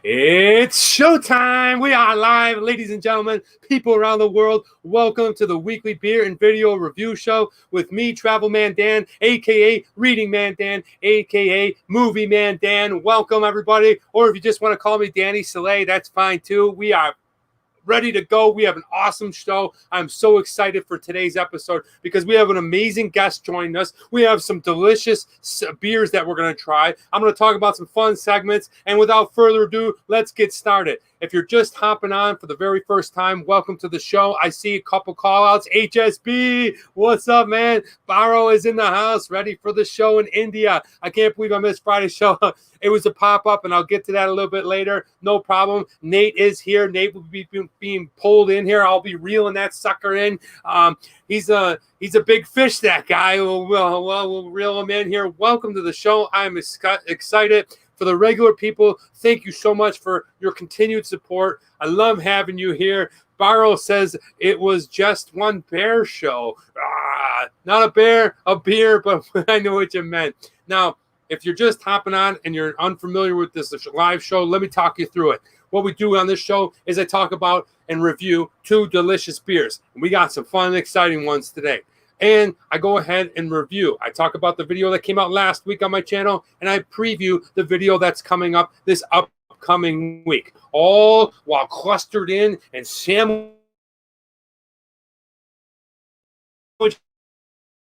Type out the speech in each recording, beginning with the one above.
It's showtime. We are live, ladies and gentlemen, people around the world. Welcome to the weekly beer and video review show with me, Travel Man Dan, aka Reading Man Dan, aka Movie Man Dan. Welcome, everybody. Or if you just want to call me Danny Soleil, that's fine too. We are ready to go. We have an awesome show. I'm so excited for today's episode because we have an amazing guest joining us. We have some delicious beers that we're going to try. I'm going to talk about some fun segments. And without further ado, let's get started. If you're just hopping on for the very first time, welcome to the show. I see a couple call-outs. HSB, what's up, man? Baro is in the house, ready for the show in India. I can't believe I missed Friday's show. It was a pop-up, and I'll get to that a little bit later. No problem. Nate is here. Nate will be being pulled in here. I'll be reeling that sucker in. He's a big fish, that guy. We'll reel him in here. Welcome to the show. I'm excited. For the regular people, thank you so much for your continued support. I love having you here. Baro says it was just one bear show. Not a bear, a beer, but I know what you meant. Now, if you're just hopping on and you're unfamiliar with this live show, let me talk you through it. What we do on this show is I talk about and review two delicious beers. And we got some fun and exciting ones today. And I go ahead and review. I talk about the video that came out last week on my channel, and I preview the video that's coming up this upcoming week, all while clustered in and sandwiched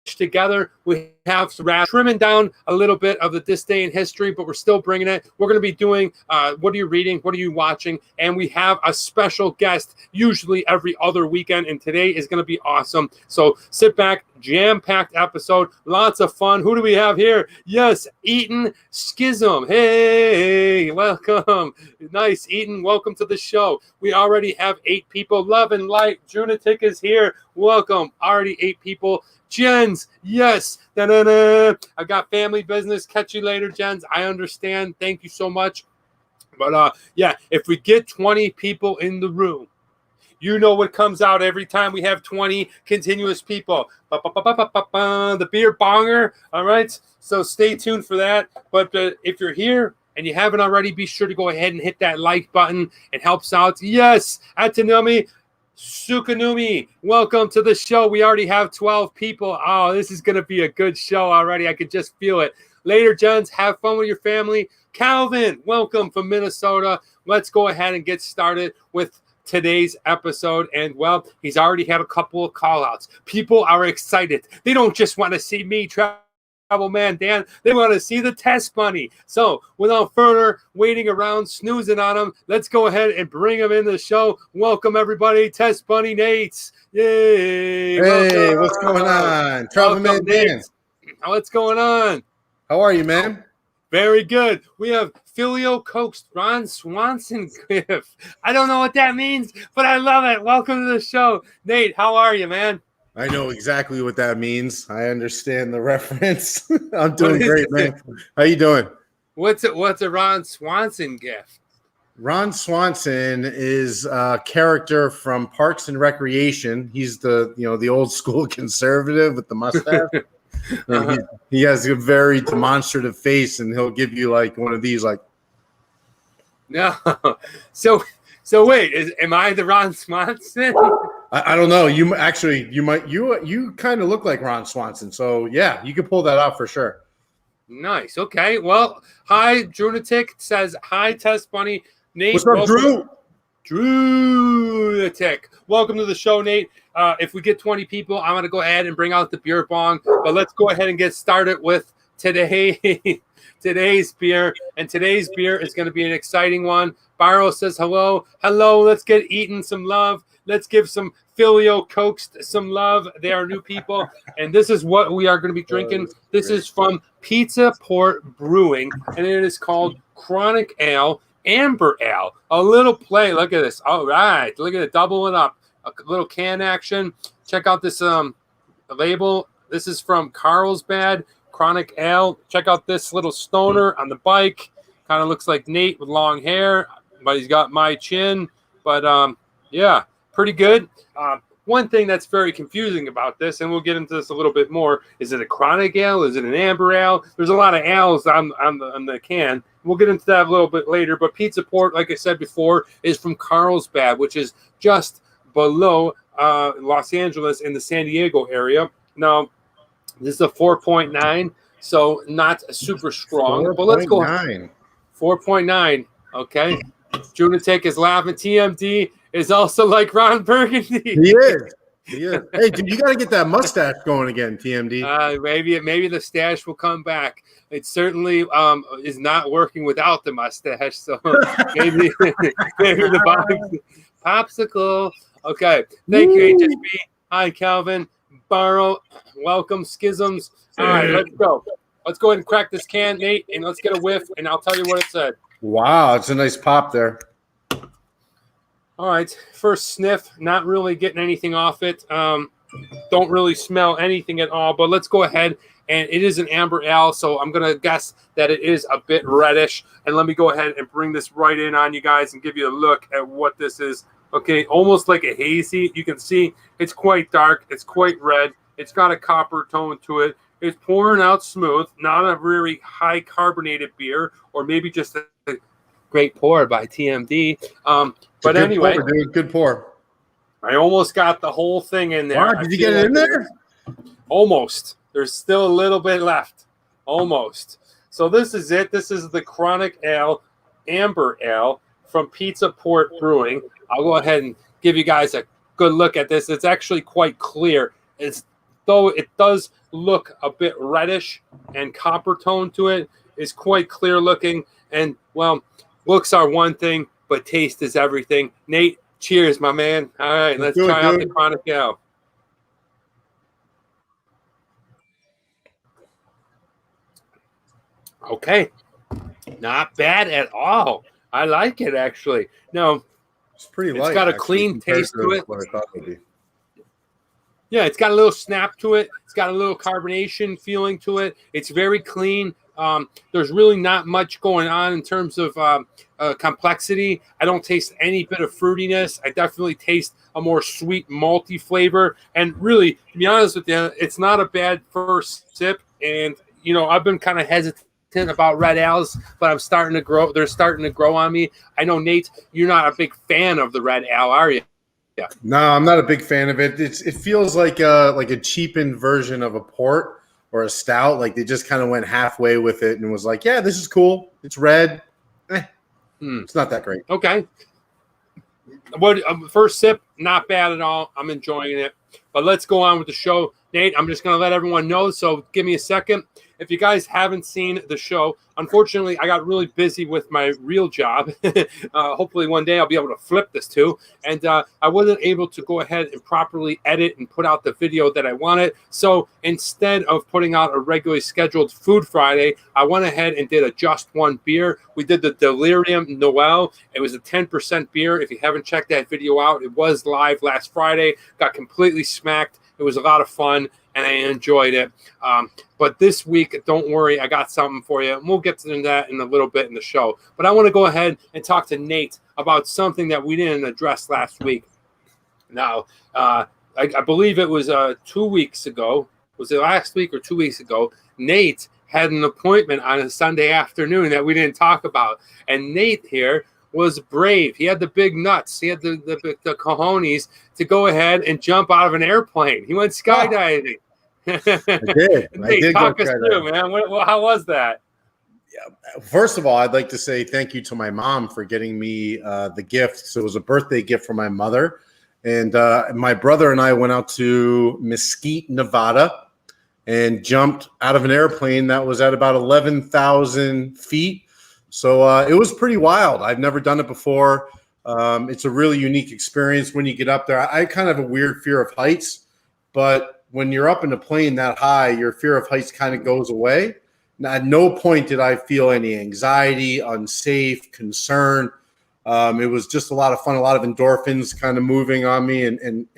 together. We have some trimming down a little bit of the This Day in History, but we're still bringing it. We're going to be doing what are you reading, what are you watching, and we have a special guest usually every other weekend, and today is going to be awesome. So sit back, jam-packed episode, lots of fun. Who do we have here? Yes, Eaton Schism. Hey, welcome. Nice, Eaton. Welcome to the show. We already have 8 people. Love and light. Junatic is here. Welcome. Already 8 people. Jens, yes. Da-da-da. I got family business. Catch you later, Jens. I understand. Thank you so much. But yeah, if we get 20 people in the room, you know what comes out every time we have 20 continuous people. The beer bonger. All right. So stay tuned for that. But if you're here and you haven't already, be sure to go ahead and hit that like button. It helps out. Yes. Atanumi Sukanumi, welcome to the show. We already have 12 people. Oh, this is going to be a good show already. I could just feel it. Later, Jens, have fun with your family. Calvin, welcome from Minnesota. Let's go ahead and get started with today's episode. And, well, he's already had a couple of call-outs. People are excited. They don't just want to see me Travel Man Dan, they want to see the test bunny. So without further waiting around, snoozing on them, let's go ahead and bring him in the show. Welcome, everybody. Test bunny Nate. Yay. Hey, welcome. What's going on? Travel Man Dan. What's going on? How are you, man? Very good. We have Filio Coaxed Ron Swanson Cliff. I don't know what that means, but I love it. Welcome to the show. Nate, how are you, man? I know exactly what that means. I understand the reference. I'm doing great, man. How you doing? What's a Ron Swanson gift? Ron Swanson is a character from Parks and Recreation. He's the old school conservative with the mustache. He has a very demonstrative face, and he'll give you like one of these, like. No. So wait, am I the Ron Swanson? I don't know. You kind of look like Ron Swanson. So yeah, you can pull that off for sure. Nice. Okay. Well, hi, Drunatic says hi, Test Bunny. Nate, what's up, Drew? Drunatic. Welcome to the show, Nate. If we get 20 people, I'm gonna go ahead and bring out the beer bong. But let's go ahead and get started with today's beer. And today's beer is going to be an exciting one. Baro says hello. Hello. Let's get Eaton some love. Let's give some Filio Coaxed some love. They are new people. And this is what we are going to be drinking. This is from Pizza Port Brewing, and it is called Chronic Ale, Amber Ale. A little play. Look at this. All right. Look at it. Doubling up. A little can action. Check out this label. This is from Carlsbad Chronic Ale. Check out this little stoner on the bike. Kind of looks like Nate with long hair, but he's got my chin. But, yeah. Pretty good. one thing that's very confusing about this, and we'll get into this a little bit more, is it a chronic ale? Is it an amber ale? There's a lot of ales on the can. We'll get into that a little bit later. But Pizza Port, like I said before, is from Carlsbad, which is just below Los Angeles in the San Diego area. Now, this is a 4.9, so not super strong. But let's go 4.9. Okay. Junatic is laughing. TMD is also like Ron Burgundy. He is. He is. Hey, dude, you got to get that mustache going again, TMD. Maybe the stash will come back. It certainly is not working without the mustache. So maybe the popsicle. Okay. Thank you, HSB. Hi, Calvin. Barrow. Welcome, Schisms. All right, let's go. Let's go ahead and crack this can, Nate, and let's get a whiff, and I'll tell you what it said. Wow, it's a nice pop there. All right, first sniff, not really getting anything off it. Don't really smell anything at all, but let's go ahead. And it is an amber ale, so I'm going to guess that it is a bit reddish. And let me go ahead and bring this right in on you guys and give you a look at what this is. Okay, almost like a hazy. You can see it's quite dark. It's quite red. It's got a copper tone to it. It's pouring out smooth, not a very high carbonated beer, or maybe just a great pour by TMD. But anyway, good pour. I almost got the whole thing in there. Wow, did you get it in there? Almost. There's still a little bit left. Almost. So this is it. This is the Chronic Ale, Amber Ale from Pizza Port Brewing. I'll go ahead and give you guys a good look at this. It's actually quite clear. Though it does look a bit reddish and copper tone to it, it's quite clear looking. And, well, looks are one thing, but taste is everything. Nate, cheers, my man. All right, let's try out the Chronic Ale. Okay, not bad at all. I like it, actually. No, it's pretty light. It's got a clean taste to it. What I thought it would be. Yeah, it's got a little snap to it. It's got a little carbonation feeling to it. It's very clean. There's really not much going on in terms of complexity. I don't taste any bit of fruitiness. I definitely taste a more sweet, malty flavor. And really, to be honest with you, it's not a bad first sip. And, you know, I've been kind of hesitant about red ales, but I'm starting to grow. They're starting to grow on me. I know, Nate, you're not a big fan of the red ale, are you? Yeah. No, I'm not a big fan of it. It feels like a cheapened version of a port or a stout. Like they just kind of went halfway with it and was like, yeah, this is cool. It's red. It's not that great. Okay. What first sip, not bad at all. I'm enjoying it. But let's go on with the show. Nate, I'm just going to let everyone know, so give me a second. If you guys haven't seen the show, unfortunately, I got really busy with my real job. Hopefully one day I'll be able to flip this too. And I wasn't able to go ahead and properly edit and put out the video that I wanted. So instead of putting out a regularly scheduled Food Friday, I went ahead and did a just one beer. We did the Delirium Noel. It was a 10% beer. If you haven't checked that video out, it was live last Friday. Got completely smacked. It was a lot of fun, and I enjoyed it. But this week, don't worry, I got something for you. And we'll get to that in a little bit in the show. But I want to go ahead and talk to Nate about something that we didn't address last week. Now, I believe it was 2 weeks ago. Was it last week or 2 weeks ago? Nate had an appointment on a Sunday afternoon that we didn't talk about. And Nate here was brave. He had the big nuts. He had the cojones to go ahead and jump out of an airplane. He went skydiving. I did. Hey, talk us through, man. How was that? Yeah. First of all, I'd like to say thank you to my mom for getting me the gift. So it was a birthday gift from my mother. And my brother and I went out to Mesquite, Nevada, and jumped out of an airplane that was at about 11,000 feet. So it was pretty wild. I've never done it before. It's a really unique experience when you get up there. I kind of have a weird fear of heights, but when you're up in a plane that high, your fear of heights kind of goes away. Now, at no point did I feel any anxiety, unsafe, concern. It was just a lot of fun, a lot of endorphins kind of moving on me, and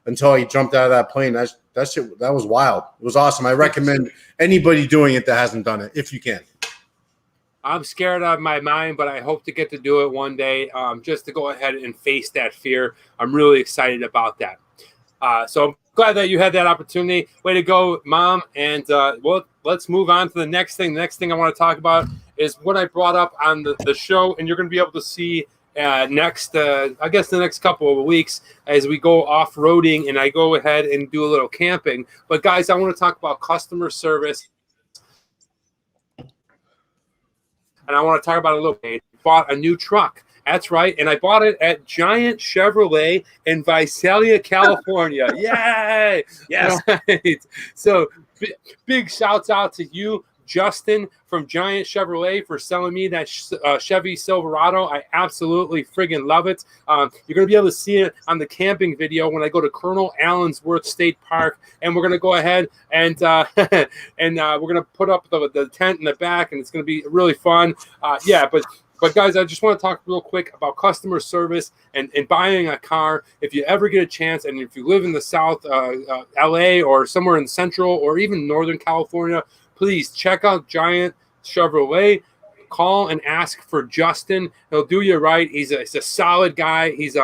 until I jumped out of that plane, that was wild. It was awesome. I recommend anybody doing it that hasn't done it, if you can. I'm scared out of my mind, but I hope to get to do it one day just to go ahead and face that fear. I'm really excited about that. So I'm glad that you had that opportunity. Way to go, Mom. And well, let's move on to the next thing. The next thing I want to talk about is what I brought up on the show, and you're going to be able to see next, I guess the next couple of weeks as we go off-roading and I go ahead and do a little camping. But guys, I want to talk about customer service. And I want to talk about a little bit. Bought a new truck. That's right. And I bought it at Giant Chevrolet in Visalia, California. Yay! Yes. Right. So big shouts out to you, Justin from Giant Chevrolet, for selling me that Chevy Silverado. I absolutely friggin' love it. You're going to be able to see it on the camping video when I go to Colonel Allensworth State Park. And we're going to go ahead and we're going to put up the tent in the back, and it's going to be really fun. But guys, I just want to talk real quick about customer service and buying a car. If you ever get a chance, and if you live in the South, LA, or somewhere in Central or even Northern California, please check out Giant Chevrolet. Call and ask for Justin. He'll do you right. He's a solid guy. He's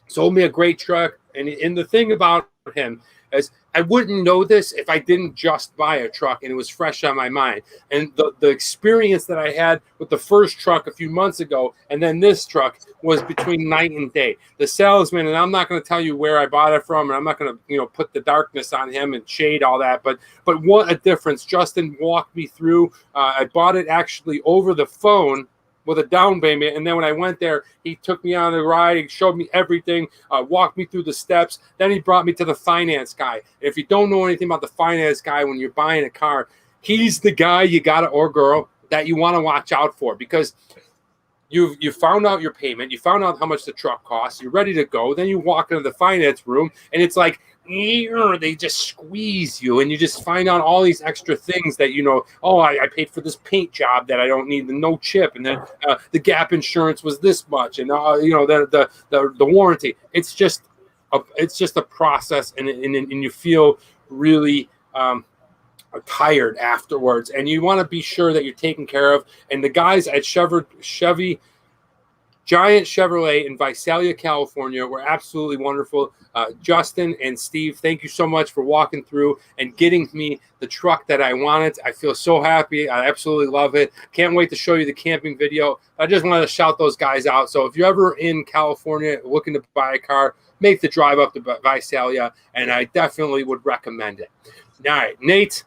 sold me a great truck. And the thing about him is I wouldn't know this if I didn't just buy a truck and it was fresh on my mind. And the experience that I had with the first truck a few months ago and then this truck was between night and day. The salesman, and I'm not going to tell you where I bought it from, and I'm not going to put the darkness on him and shade all that, but what a difference. Justin walked me through. I bought it actually over the phone with a down payment, and then when I went there, he took me on a ride, he showed me everything, walked me through the steps, then he brought me to the finance guy. If you don't know anything about the finance guy when you're buying a car, he's the guy or girl that you want to watch out for, because you found out your payment, you found out how much the truck costs, you're ready to go, then you walk into the finance room, and it's like, they just squeeze you, and you just find out all these extra things that I paid for this paint job that I don't need, the no chip, and then the gap insurance was this much, and the warranty. It's just a process, and you feel really tired afterwards, and you want to be sure that you're taken care of. And the guys at Giant Chevrolet in Visalia, California were absolutely wonderful. Justin and Steve, thank you so much for walking through and getting me the truck that I wanted. I feel so happy. I absolutely love it. Can't wait to show you the camping video. I just wanted to shout those guys out. So if you're ever in California looking to buy a car, make the drive up to Visalia, and I definitely would recommend it. All right, Nate,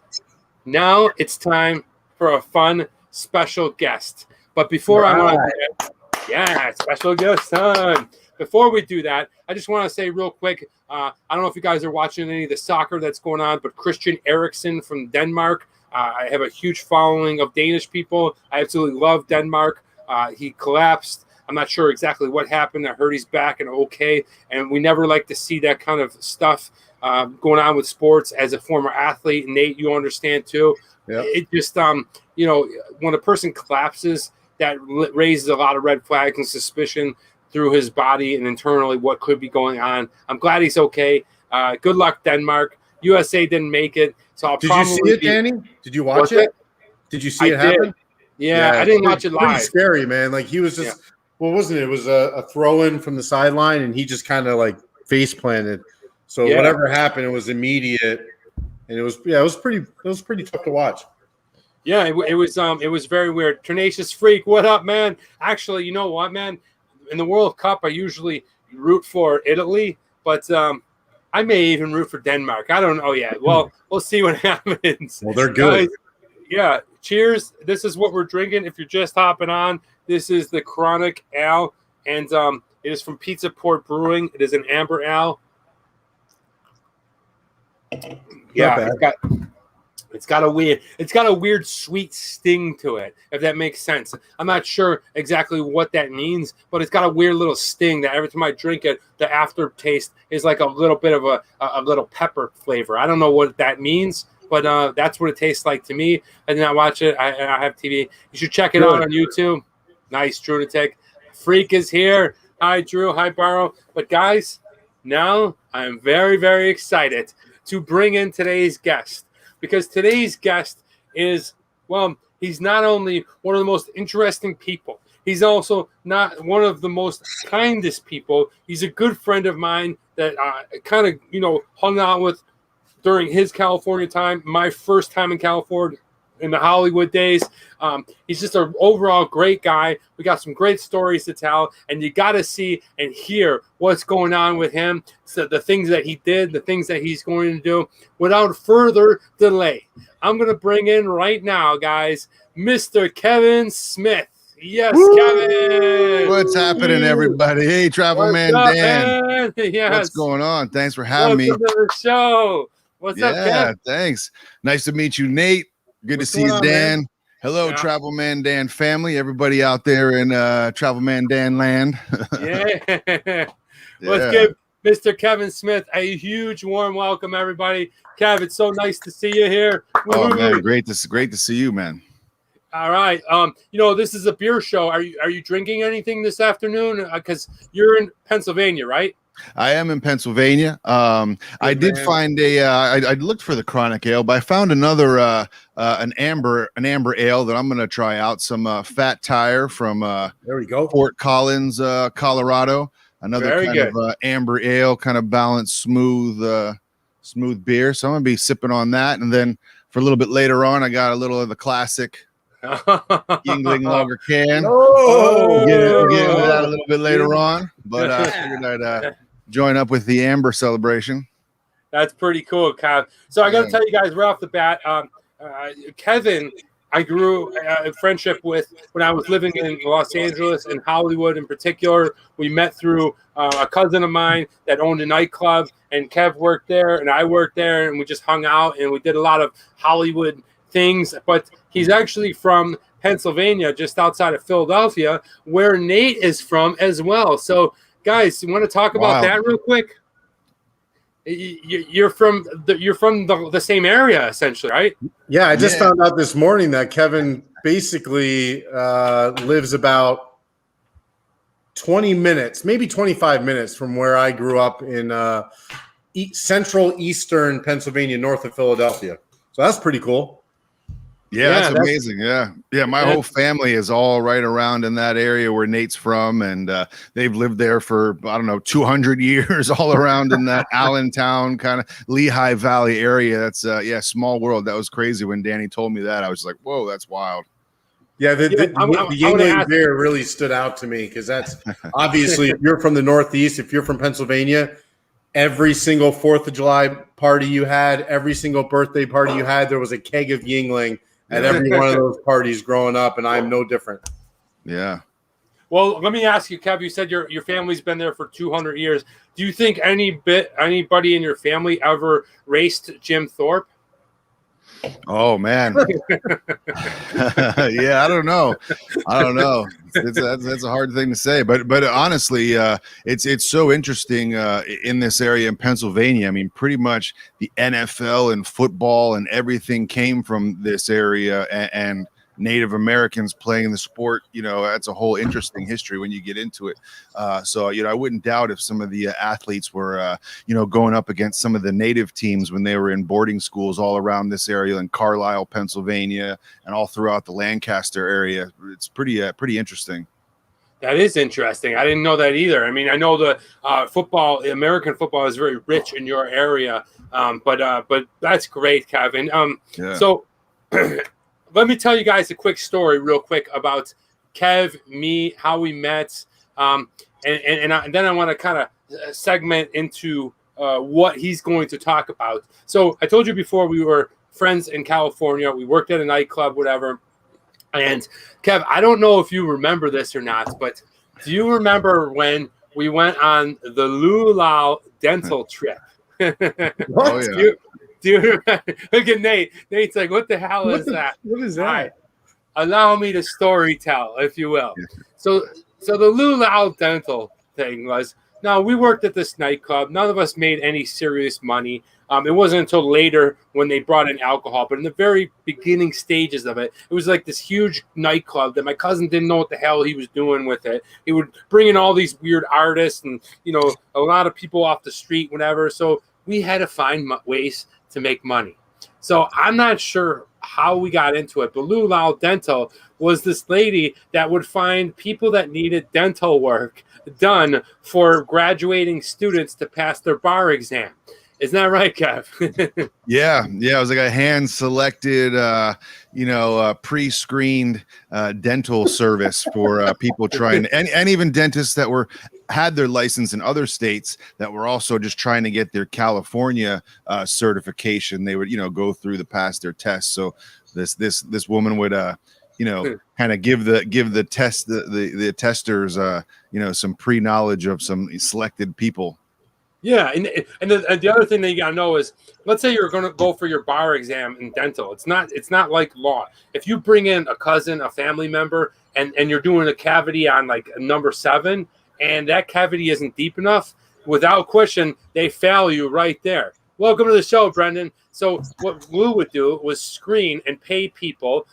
now it's time for a fun special guest. But before I want to special guest time. Before we do that, I just want to say real quick, I don't know if you guys are watching any of the soccer that's going on, but Christian Eriksen from Denmark, I have a huge following of Danish people. I absolutely love Denmark. He collapsed. I'm not sure exactly what happened. I heard he's back and okay, and we never like to see that kind of stuff going on with sports. As a former athlete, Nate, you understand too. Yep. It just, when a person collapses, that raises a lot of red flags and suspicion through his body and internally what could be going on. I'm glad he's okay. Good luck, Denmark. USA didn't make it. So Did you see it, Danny? Did you watch it? Did you see it happen? Yeah, I didn't watch it live. Pretty scary, man. Like he was just, what wasn't it? It was a throw-in from the sideline, and he just kind of like face planted. So whatever happened, it was immediate, and it was pretty tough to watch. Yeah, it was very weird. Tenacious Freak, what up, man? Actually, you know what, man? In the World Cup, I usually root for Italy, but I may even root for Denmark. I don't know yet. Well, we'll see what happens. Well, they're good. Yeah, cheers. This is what we're drinking. If you're just hopping on, this is the Chronic Ale, and it is from Pizza Port Brewing. It is an amber ale. Yeah, it's got a weird sweet sting to it, if that makes sense. I'm not sure exactly what that means, but it's got a weird little sting that every time I drink it, the aftertaste is like a little bit of a little pepper flavor. I don't know what that means, but that's what it tastes like to me. I did not watch it. I have TV. You should check it out on YouTube. Nice, Drew Natek. Freak is here. Hi, Drew. Hi, Barrow. But guys, now I'm very, very excited to bring in today's guest. Because today's guest is, well, he's not only one of the most interesting people, he's also not one of the most kindest people. He's a good friend of mine that kind of, hung out with during his California time, my first time in California in the Hollywood days. He's just an overall great guy. We got some great stories to tell, and you got to see and hear what's going on with him, so the things that he did, the things that he's going to do. Without further delay, I'm going to bring in right now, guys, Mr. Kevin Smith. Yes, Woo! Kevin. What's happening, everybody? Hey, Travel Man Dan. Man? Yes. What's going on? Thanks for having me. Welcome to the show. What's up, Kevin? Yeah, thanks. Nice to meet you, Nate. Good to see you, Dan. Man? Hello, Travel Man Dan family. Everybody out there in Travel Man Dan land. Yeah. Let's give Mr. Kevin Smith a huge warm welcome, everybody. Kev, it's so nice to see you here. Oh, man, great to see you, man. All right. This is a beer show. Are you drinking anything this afternoon? Because you're in Pennsylvania, right? I am in Pennsylvania. I did find I looked for the chronic ale, but I found another an amber ale that I'm going to try out. Some Fat Tire from there we go, Fort Collins, Colorado. Another kind of amber ale, kind of balanced, smooth beer. So I'm going to be sipping on that, and then for a little bit later on, I got a little of the classic Yingling Lager can. We'll get into that a little bit later on, but I figured I'd join up with the Amber celebration. That's pretty cool, Kev. So I got to tell you guys right off the bat, Kevin, I grew in friendship with when I was living in Los Angeles and Hollywood in particular. We met through a cousin of mine that owned a nightclub, and Kev worked there, and I worked there, and we just hung out, and we did a lot of Hollywood things. But he's actually from Pennsylvania, just outside of Philadelphia, where Nate is from as well. So, guys, you want to talk about that real quick? You're from the same area, essentially, right? Yeah, I just found out this morning that Kevin basically lives about 20 minutes, maybe 25 minutes from where I grew up in central eastern Pennsylvania, north of Philadelphia. So that's pretty cool. Yeah, that's amazing. Yeah. My whole family is all right around in that area where Nate's from, and they've lived there for 200 years, all around in that Allentown kind of Lehigh Valley area. That's small world. That was crazy when Danny told me that. I was like, whoa, that's wild. Yeah, the Yingling beer really stood out to me because that's obviously if you're from the Northeast, if you're from Pennsylvania, every single 4th of July party you had, every single birthday party you had, there was a keg of Yingling at every one of those parties growing up, and I'm no different. Yeah. Well, let me ask you, Kev. You said your family's been there for 200 years. Do you think anybody in your family ever raced Jim Thorpe? Oh man. Yeah, I don't know. That's a hard thing to say, but honestly, it's so interesting in this area in Pennsylvania. I mean, pretty much the NFL and football and everything came from this area, and Native Americans playing the sport, that's a whole interesting history when you get into it. So I wouldn't doubt if some of the athletes were, going up against some of the native teams when they were in boarding schools all around this area in Carlisle, Pennsylvania, and all throughout the Lancaster area. It's pretty interesting. That is interesting. I didn't know that either. I mean, I know the American football is very rich in your area, but that's great, Kevin. So. Let me tell you guys a quick story real quick about Kev, me, how we met. And then I want to kind of segment into what he's going to talk about. So I told you before we were friends in California. We worked at a nightclub, whatever. And Kev, I don't know if you remember this or not, but do you remember when we went on the Lulau dental trip? Oh, yeah. Do you remember? Look at Nate. Nate's like, what the hell is that? What is that? Right. Allow me to story tell, if you will. So the Lulau dental thing was, now we worked at this nightclub. None of us made any serious money. It wasn't until later when they brought in alcohol, but in the very beginning stages of it, it was like this huge nightclub that my cousin didn't know what the hell he was doing with it. He would bring in all these weird artists and, a lot of people off the street, whatever. So we had to find ways to make money. So I'm not sure how we got into it. But Lou Lau Dental was this lady that would find people that needed dental work done for graduating students to pass their bar exam. Isn't that right, Kev? Yeah. It was like a hand-selected, pre-screened dental service for people trying, and even dentists that had their license in other states that were also just trying to get their California certification. They would, go through to pass their tests. So this woman would, kind of give the test the testers, some pre-knowledge of some selected people. Yeah, and the other thing that you gotta know is, let's say you're gonna go for your bar exam in dental. It's not like law. If you bring in a cousin, a family member, and you're doing a cavity on like number 7, and that cavity isn't deep enough, without question, they fail you right there. Welcome to the show, Brendan. So what Lou would do was screen and pay people,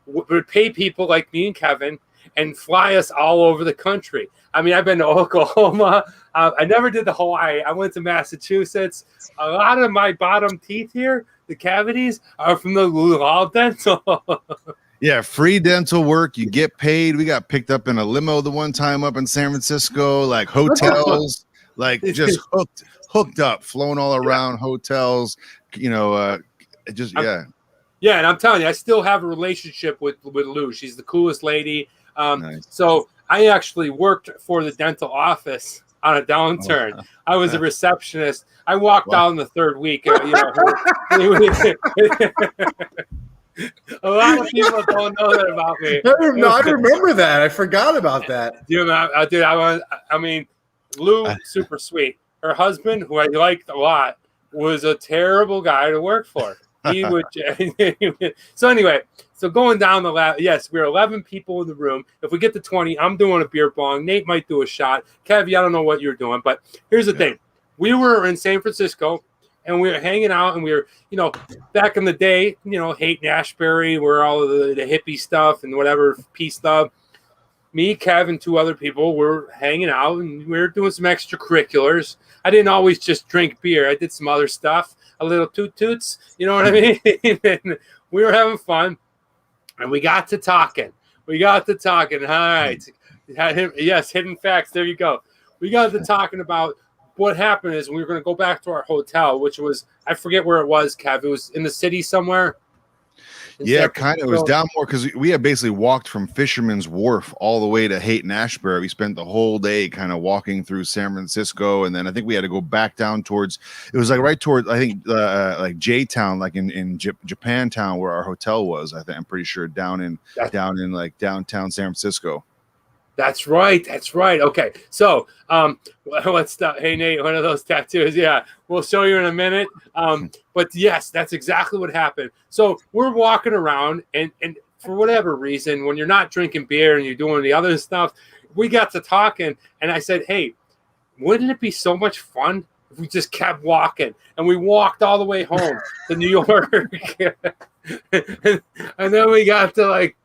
would pay people like me and Kevin, and fly us all over the country. I mean, I've been to Oklahoma. I never did the Hawaii. I went to Massachusetts. A lot of my bottom teeth here, the cavities, are from the Lou Lau Dental. Yeah, free dental work. You get paid. We got picked up in a limo the one time up in San Francisco, like hotels, like just hooked up, flown all around hotels. Yeah. Yeah, and I'm telling you, I still have a relationship with Lou. She's the coolest lady. Nice. So I actually worked for the dental office on a downturn. Oh. I was a receptionist. I walked out in the 3rd week. A lot of people don't know that about me. I remember that. I forgot about that. Lou, super sweet. Her husband, who I liked a lot, was a terrible guy to work for. He would. So anyway, going down the lab, yes, we're 11 people in the room. If we get to 20, I'm doing a beer bong. Nate might do a shot. Kev, I don't know what you're doing, but here's the thing: we were in San Francisco, and we were hanging out, and we were, back in the day, Haight-Ashbury, where all of the hippie stuff and whatever peace stuff. Me, Kev, and 2 other people were hanging out, and we were doing some extracurriculars. I didn't always just drink beer. I did some other stuff, a little toots, you know what I mean? And we were having fun, and we got to talking. All right. Yes, hidden facts. There you go. We got to talking about what happened is we were going to go back to our hotel, which was, I forget where it was, Kev. It was in the city somewhere. Yeah, kind of. It was down more because we had basically walked from Fisherman's Wharf all the way to Haight-Ashbury. We spent the whole day kind of walking through San Francisco, and then I think we had to go back down towards. It was like right towards, I think, like J-Town, like in Japantown, where our hotel was. I'm pretty sure down in like downtown San Francisco. That's right. Okay, so let's stop. Hey Nate, one of those tattoos. Yeah, we'll show you in a minute. But yes, that's exactly what happened. So we're walking around, and for whatever reason, when you're not drinking beer and you're doing the other stuff, we got to talking, and I said, hey, wouldn't it be so much fun if we just kept walking? And we walked all the way home to New York, and then we got to like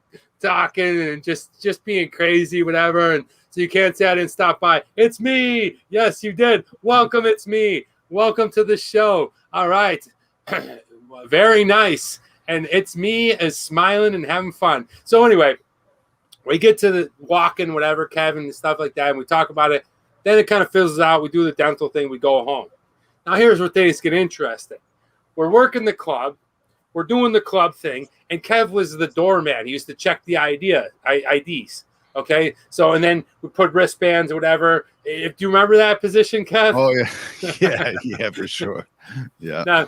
talking and just being crazy, whatever. And so you can't say I didn't stop by. It's me. Yes, you did. Welcome. It's me. Welcome to the show. All right. Very nice. And it's me as smiling and having fun. So anyway, we get to the walking, whatever, Kevin and stuff like that, and we talk about it. Then it kind of fizzles out. We do the dental thing. We go home. Now here's where things get interesting. We're working the club. We're doing the club thing, and Kev was the doorman. He used to check the IDs. Okay, so and then we put wristbands or whatever. Do you remember that position, Kev? Oh yeah, yeah, for sure. Yeah. Now,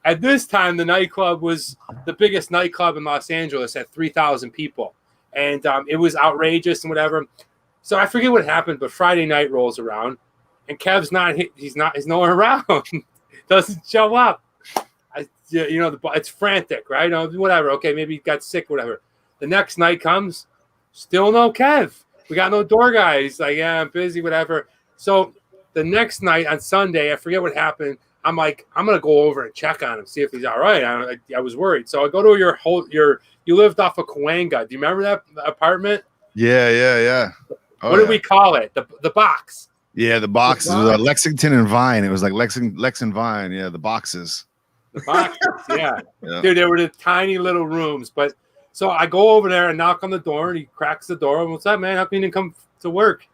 at this time, the nightclub was the biggest nightclub in Los Angeles at 3,000 people, and it was outrageous and whatever. So I forget what happened, but Friday night rolls around, and Kev's he's nowhere around. Doesn't show up. It's frantic, right? Whatever. Okay, maybe he got sick, whatever. The next night comes, still no Kev. We got no door guy. He's like, yeah, I'm busy, whatever. So the next night on Sunday, I forget what happened. I'm like, I'm gonna go over and check on him, see if he's all right. I was worried, so I go to you lived off of Cahuenga. Do you remember that apartment? Yeah. What did we call it? The box. Yeah, the boxes. It was Lexington and Vine. It was like Lex and Vine. Yeah, the boxes. The boxes, yeah. Yeah. Dude, they were the tiny little rooms. But so I go over there and knock on the door, and he cracks the door. What's up, man? How come you didn't come to work?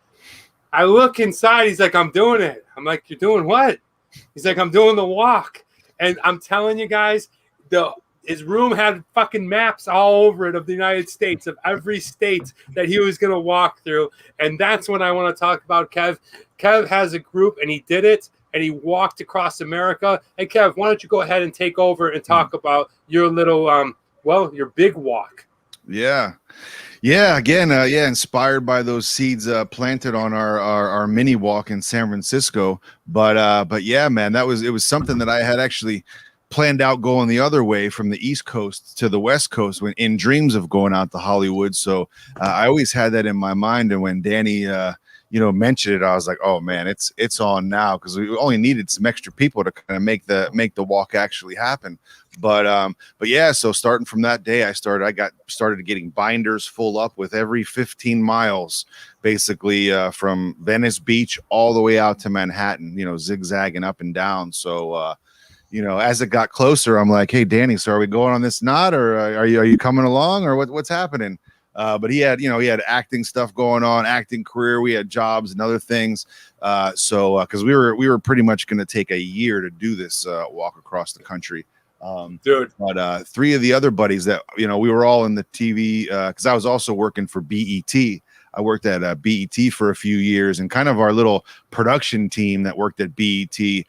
I look inside. He's like, I'm doing it. I'm like, you're doing what? He's like, I'm doing the walk. And I'm telling you guys, his room had fucking maps all over it of the United States, of every state that he was going to walk through. And that's when I want to talk about Kev. Kev has a group, and he did it, and he walked across America. And Kev, why don't you go ahead and take over and talk about your little, your big walk. Yeah. Yeah, again, inspired by those seeds planted on our mini walk in San Francisco. But yeah, man, it was something that I had actually planned out going the other way from the East Coast to the West Coast when in dreams of going out to Hollywood. So I always had that in my mind. And when Danny, mentioned it, I was like, oh man, it's on now, because we only needed some extra people to kind of make the walk actually happen. But yeah, so starting from that day, I got started getting binders full up with every 15 miles, basically from Venice Beach all the way out to Manhattan, zigzagging up and down. So, as it got closer, I'm like, hey, Danny, so are we going on this knot, or are you coming along, or what's happening? But he had acting stuff going on, acting career. We had jobs and other things. So because we were pretty much going to take a year to do this walk across the country. Dude. But three of the other buddies that, we were all in the TV, because I was also working for BET. I worked at BET for a few years, and kind of our little production team that worked at BET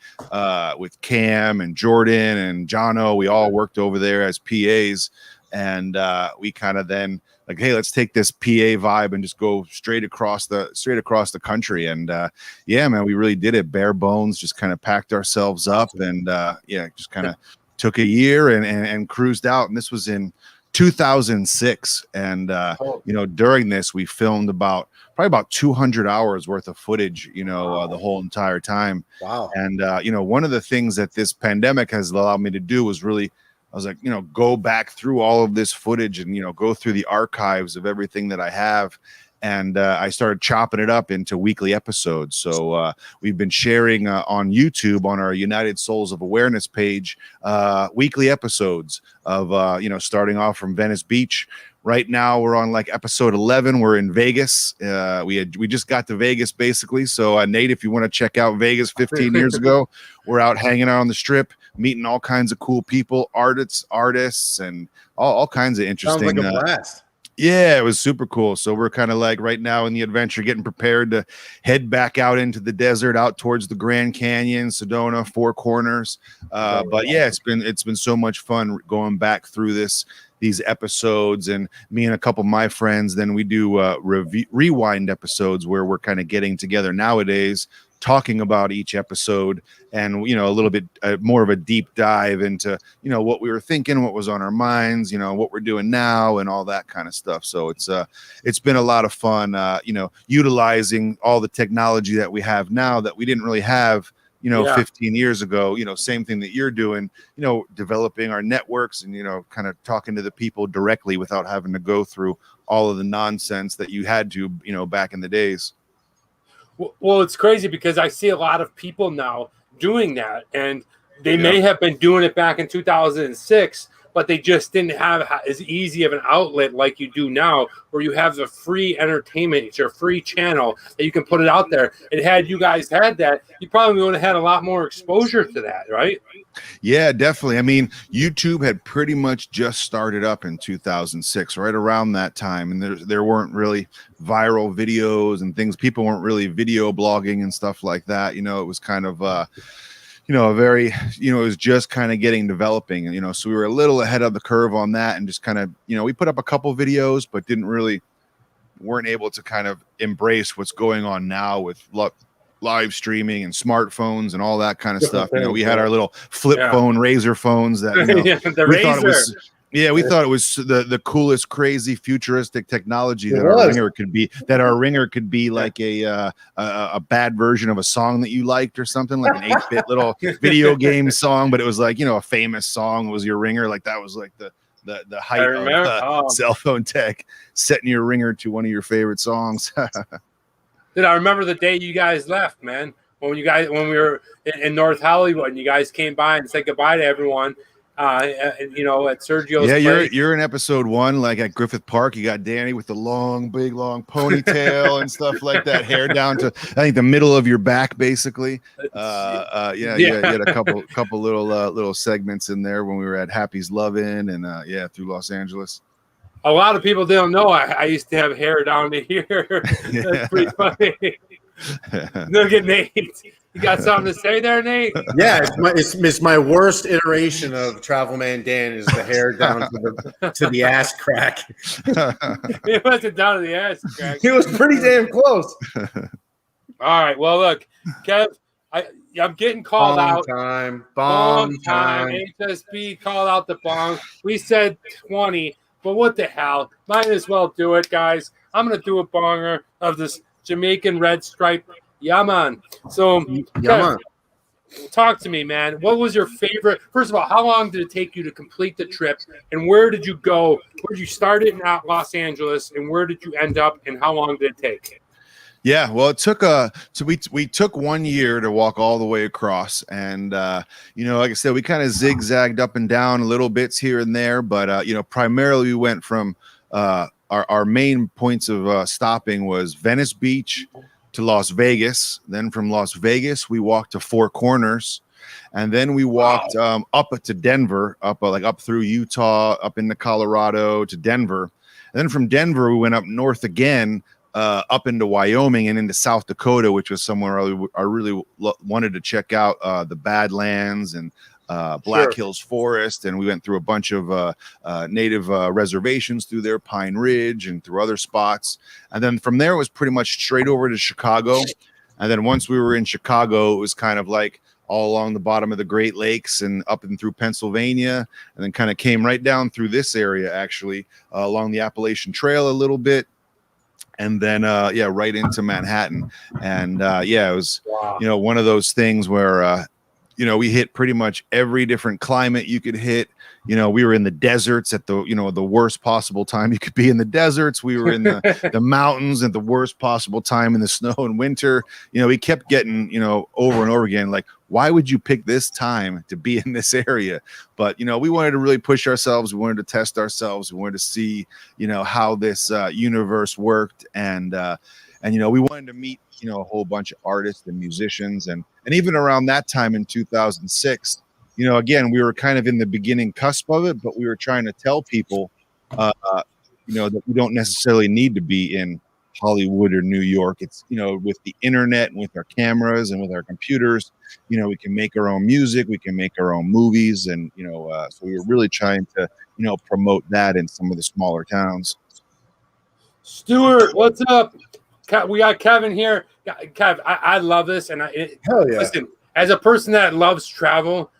with Cam and Jordan and Geno, we all worked over there as PAs. And we kind of then like, hey, let's take this PA vibe and just go straight across the country. And yeah, man, we really did it bare bones, just kind of packed ourselves up, and just kind of took a year and cruised out. And this was in 2006. And during this, we filmed probably about 200 hours worth of footage, the whole entire time. Wow. And one of the things that this pandemic has allowed me to do was really, I was like, go back through all of this footage and, go through the archives of everything that I have. And I started chopping it up into weekly episodes. So we've been sharing on YouTube on our United Souls of Awareness page, weekly episodes of, starting off from Venice Beach. Right now we're on like episode 11. We're in Vegas. We just got to Vegas basically. So Nate, if you want to check out Vegas 15 years ago, we're out hanging out on the Strip, meeting all kinds of cool people, artists, and all kinds of interesting. Sounds like a blast. Yeah, it was super cool. So we're kind of like right now in the adventure, getting prepared to head back out into the desert, out towards the Grand Canyon, Sedona, Four Corners. But yeah, it's been so much fun going back through these episodes, and me and a couple of my friends, then we do rewind episodes where we're kind of getting together nowadays, talking about each episode, and a little bit more of a deep dive into what we were thinking, what was on our minds, what we're doing now, and all that kind of stuff. So it's been a lot of fun, utilizing all the technology that we have now that we didn't really have 15 years ago. Same thing that you're doing, developing our networks and kind of talking to the people directly without having to go through all of the nonsense that you had to back in the days. Well, it's crazy because I see a lot of people now doing that, and they may have been doing it back in 2006, but they just didn't have as easy of an outlet like you do now, where you have the free entertainment. It's your free channel that you can put it out there. And had you guys had that, you probably would have had a lot more exposure to that, right? Yeah, definitely. I mean, YouTube had pretty much just started up in 2006, right around that time. And there weren't really viral videos and things. People weren't really video blogging and stuff like that. It was kind of, a very, it was just kind of developing, so we were a little ahead of the curve on that, and just kind of, we put up a couple videos, but weren't able to kind of embrace what's going on now with live streaming and smartphones and all that kind of stuff. We had our little flip phone Razor phones that we thought it was. Yeah, we thought it was the coolest, crazy, futuristic technology that our ringer could be. That our ringer could be like a bad version of a song that you liked or something, like an 8-bit little video game song, but it was like a famous song was your ringer. Like that was like the height of cell phone tech, setting your ringer to one of your favorite songs. Dude, I remember the day you guys left, man. when we were in North Hollywood, and you guys came by and said goodbye to everyone. At Sergio's. Yeah, place. you're in episode 1, like at Griffith Park. You got Danny with the big long ponytail and stuff like that, hair down to I think the middle of your back, basically. You had a couple little segments in there when we were at Happy's Lovin' and through Los Angeles. A lot of people don't know I used to have hair down to here. That's pretty funny. Look at Nate. You got something to say there, Nate? Yeah, it's my worst iteration of Travel Man Dan is the hair down to the ass crack. It wasn't down to the ass crack. He was pretty damn close. All right. Well, look, Kev, I'm getting called out. Bong time. HSB called out the bong. We said 20, but what the hell? Might as well do it, guys. I'm gonna do a bonger of this Jamaican red stripe. Yeah, man. So, Kev, talk to me, man. What was your favorite? First of all, how long did it take you to complete the trip, and where did you go? Where did you start it in Los Angeles, and where did you end up, and how long did it take? Yeah, well, it took we took 1 year to walk all the way across, and like I said, we kind of zigzagged up and down a little bits here and there, but primarily we went from our main points of stopping was Venice Beach to Las Vegas. Then from Las Vegas, we walked to Four Corners, and then we walked up to Denver, up through Utah, up into Colorado to Denver, and then from Denver we went up north again. Up into Wyoming and into South Dakota, which was somewhere I really wanted to check out, the Badlands and Black Hills Forest. And we went through a bunch of native reservations through there, Pine Ridge and through other spots. And then from there, it was pretty much straight over to Chicago. And then once we were in Chicago, it was kind of like all along the bottom of the Great Lakes and up and through Pennsylvania, and then kind of came right down through this area, actually, along the Appalachian Trail a little bit. And then, right into Manhattan. And, it was, one of those things where, we hit pretty much every different climate you could hit. We were in the deserts at the worst possible time you could be in the deserts. We were in the mountains at the worst possible time in the snow and winter. We kept getting, over and over again, like, why would you pick this time to be in this area? But, we wanted to really push ourselves. We wanted to test ourselves. We wanted to see, how this universe worked. And we wanted to meet, a whole bunch of artists and musicians. And even around that time in 2006, again, we were kind of in the beginning cusp of it, but we were trying to tell people, that we don't necessarily need to be in Hollywood or New York. It's, with the internet and with our cameras and with our computers, we can make our own music, we can make our own movies. And, so we were really trying to, promote that in some of the smaller towns. Stuart, what's up? We got Kevin here. Kev, I love this. And hell yeah. Listen, as a person that loves travel,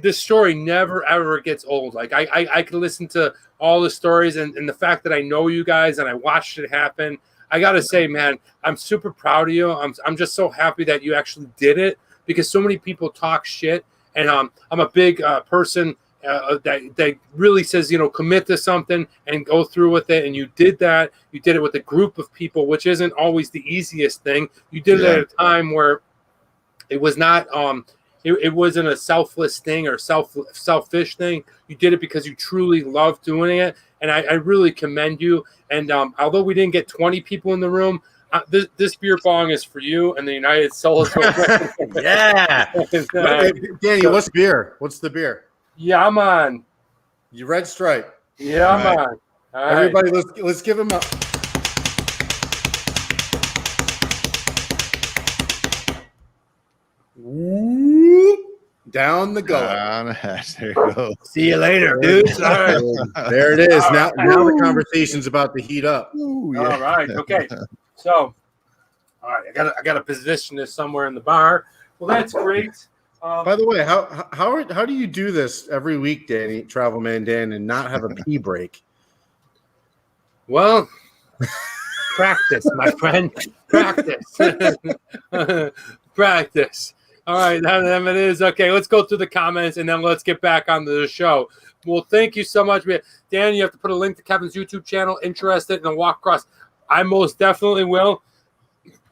this story never, ever gets old. Like I could listen to all the stories and the fact that I know you guys and I watched it happen. I got to say, man, I'm super proud of you. I'm just so happy that you actually did it, because so many people talk shit. And I'm a big person that really says, commit to something and go through with it. And you did that. You did it with a group of people, which isn't always the easiest thing. You did it at a time where it was not it wasn't a selfless thing or selfish thing. You did it because you truly love doing it. And I really commend you. And although we didn't get 20 people in the room, this beer bong is for you and the United Souls. Yeah. Danny, what's beer? What's the beer? Yeah, man. You Red Stripe. Yeah, man. All Everybody, let's give him up. Down the gullet. There you go. See you later, dudes. All right. There it is. Now the conversation's about to heat up. All right. Okay. So, all right. I got to position this somewhere in the bar. Well, that's great. By the way, how do you do this every week, Danny, Travel Man Dan, and not have a pee break? Well, practice, my friend. Practice. Practice. All right, that it is. Okay, let's go through the comments, and then let's get back onto the show. Well, thank you so much. Dan, you have to put a link to Kevin's YouTube channel. Interested in a walk across? I most definitely will.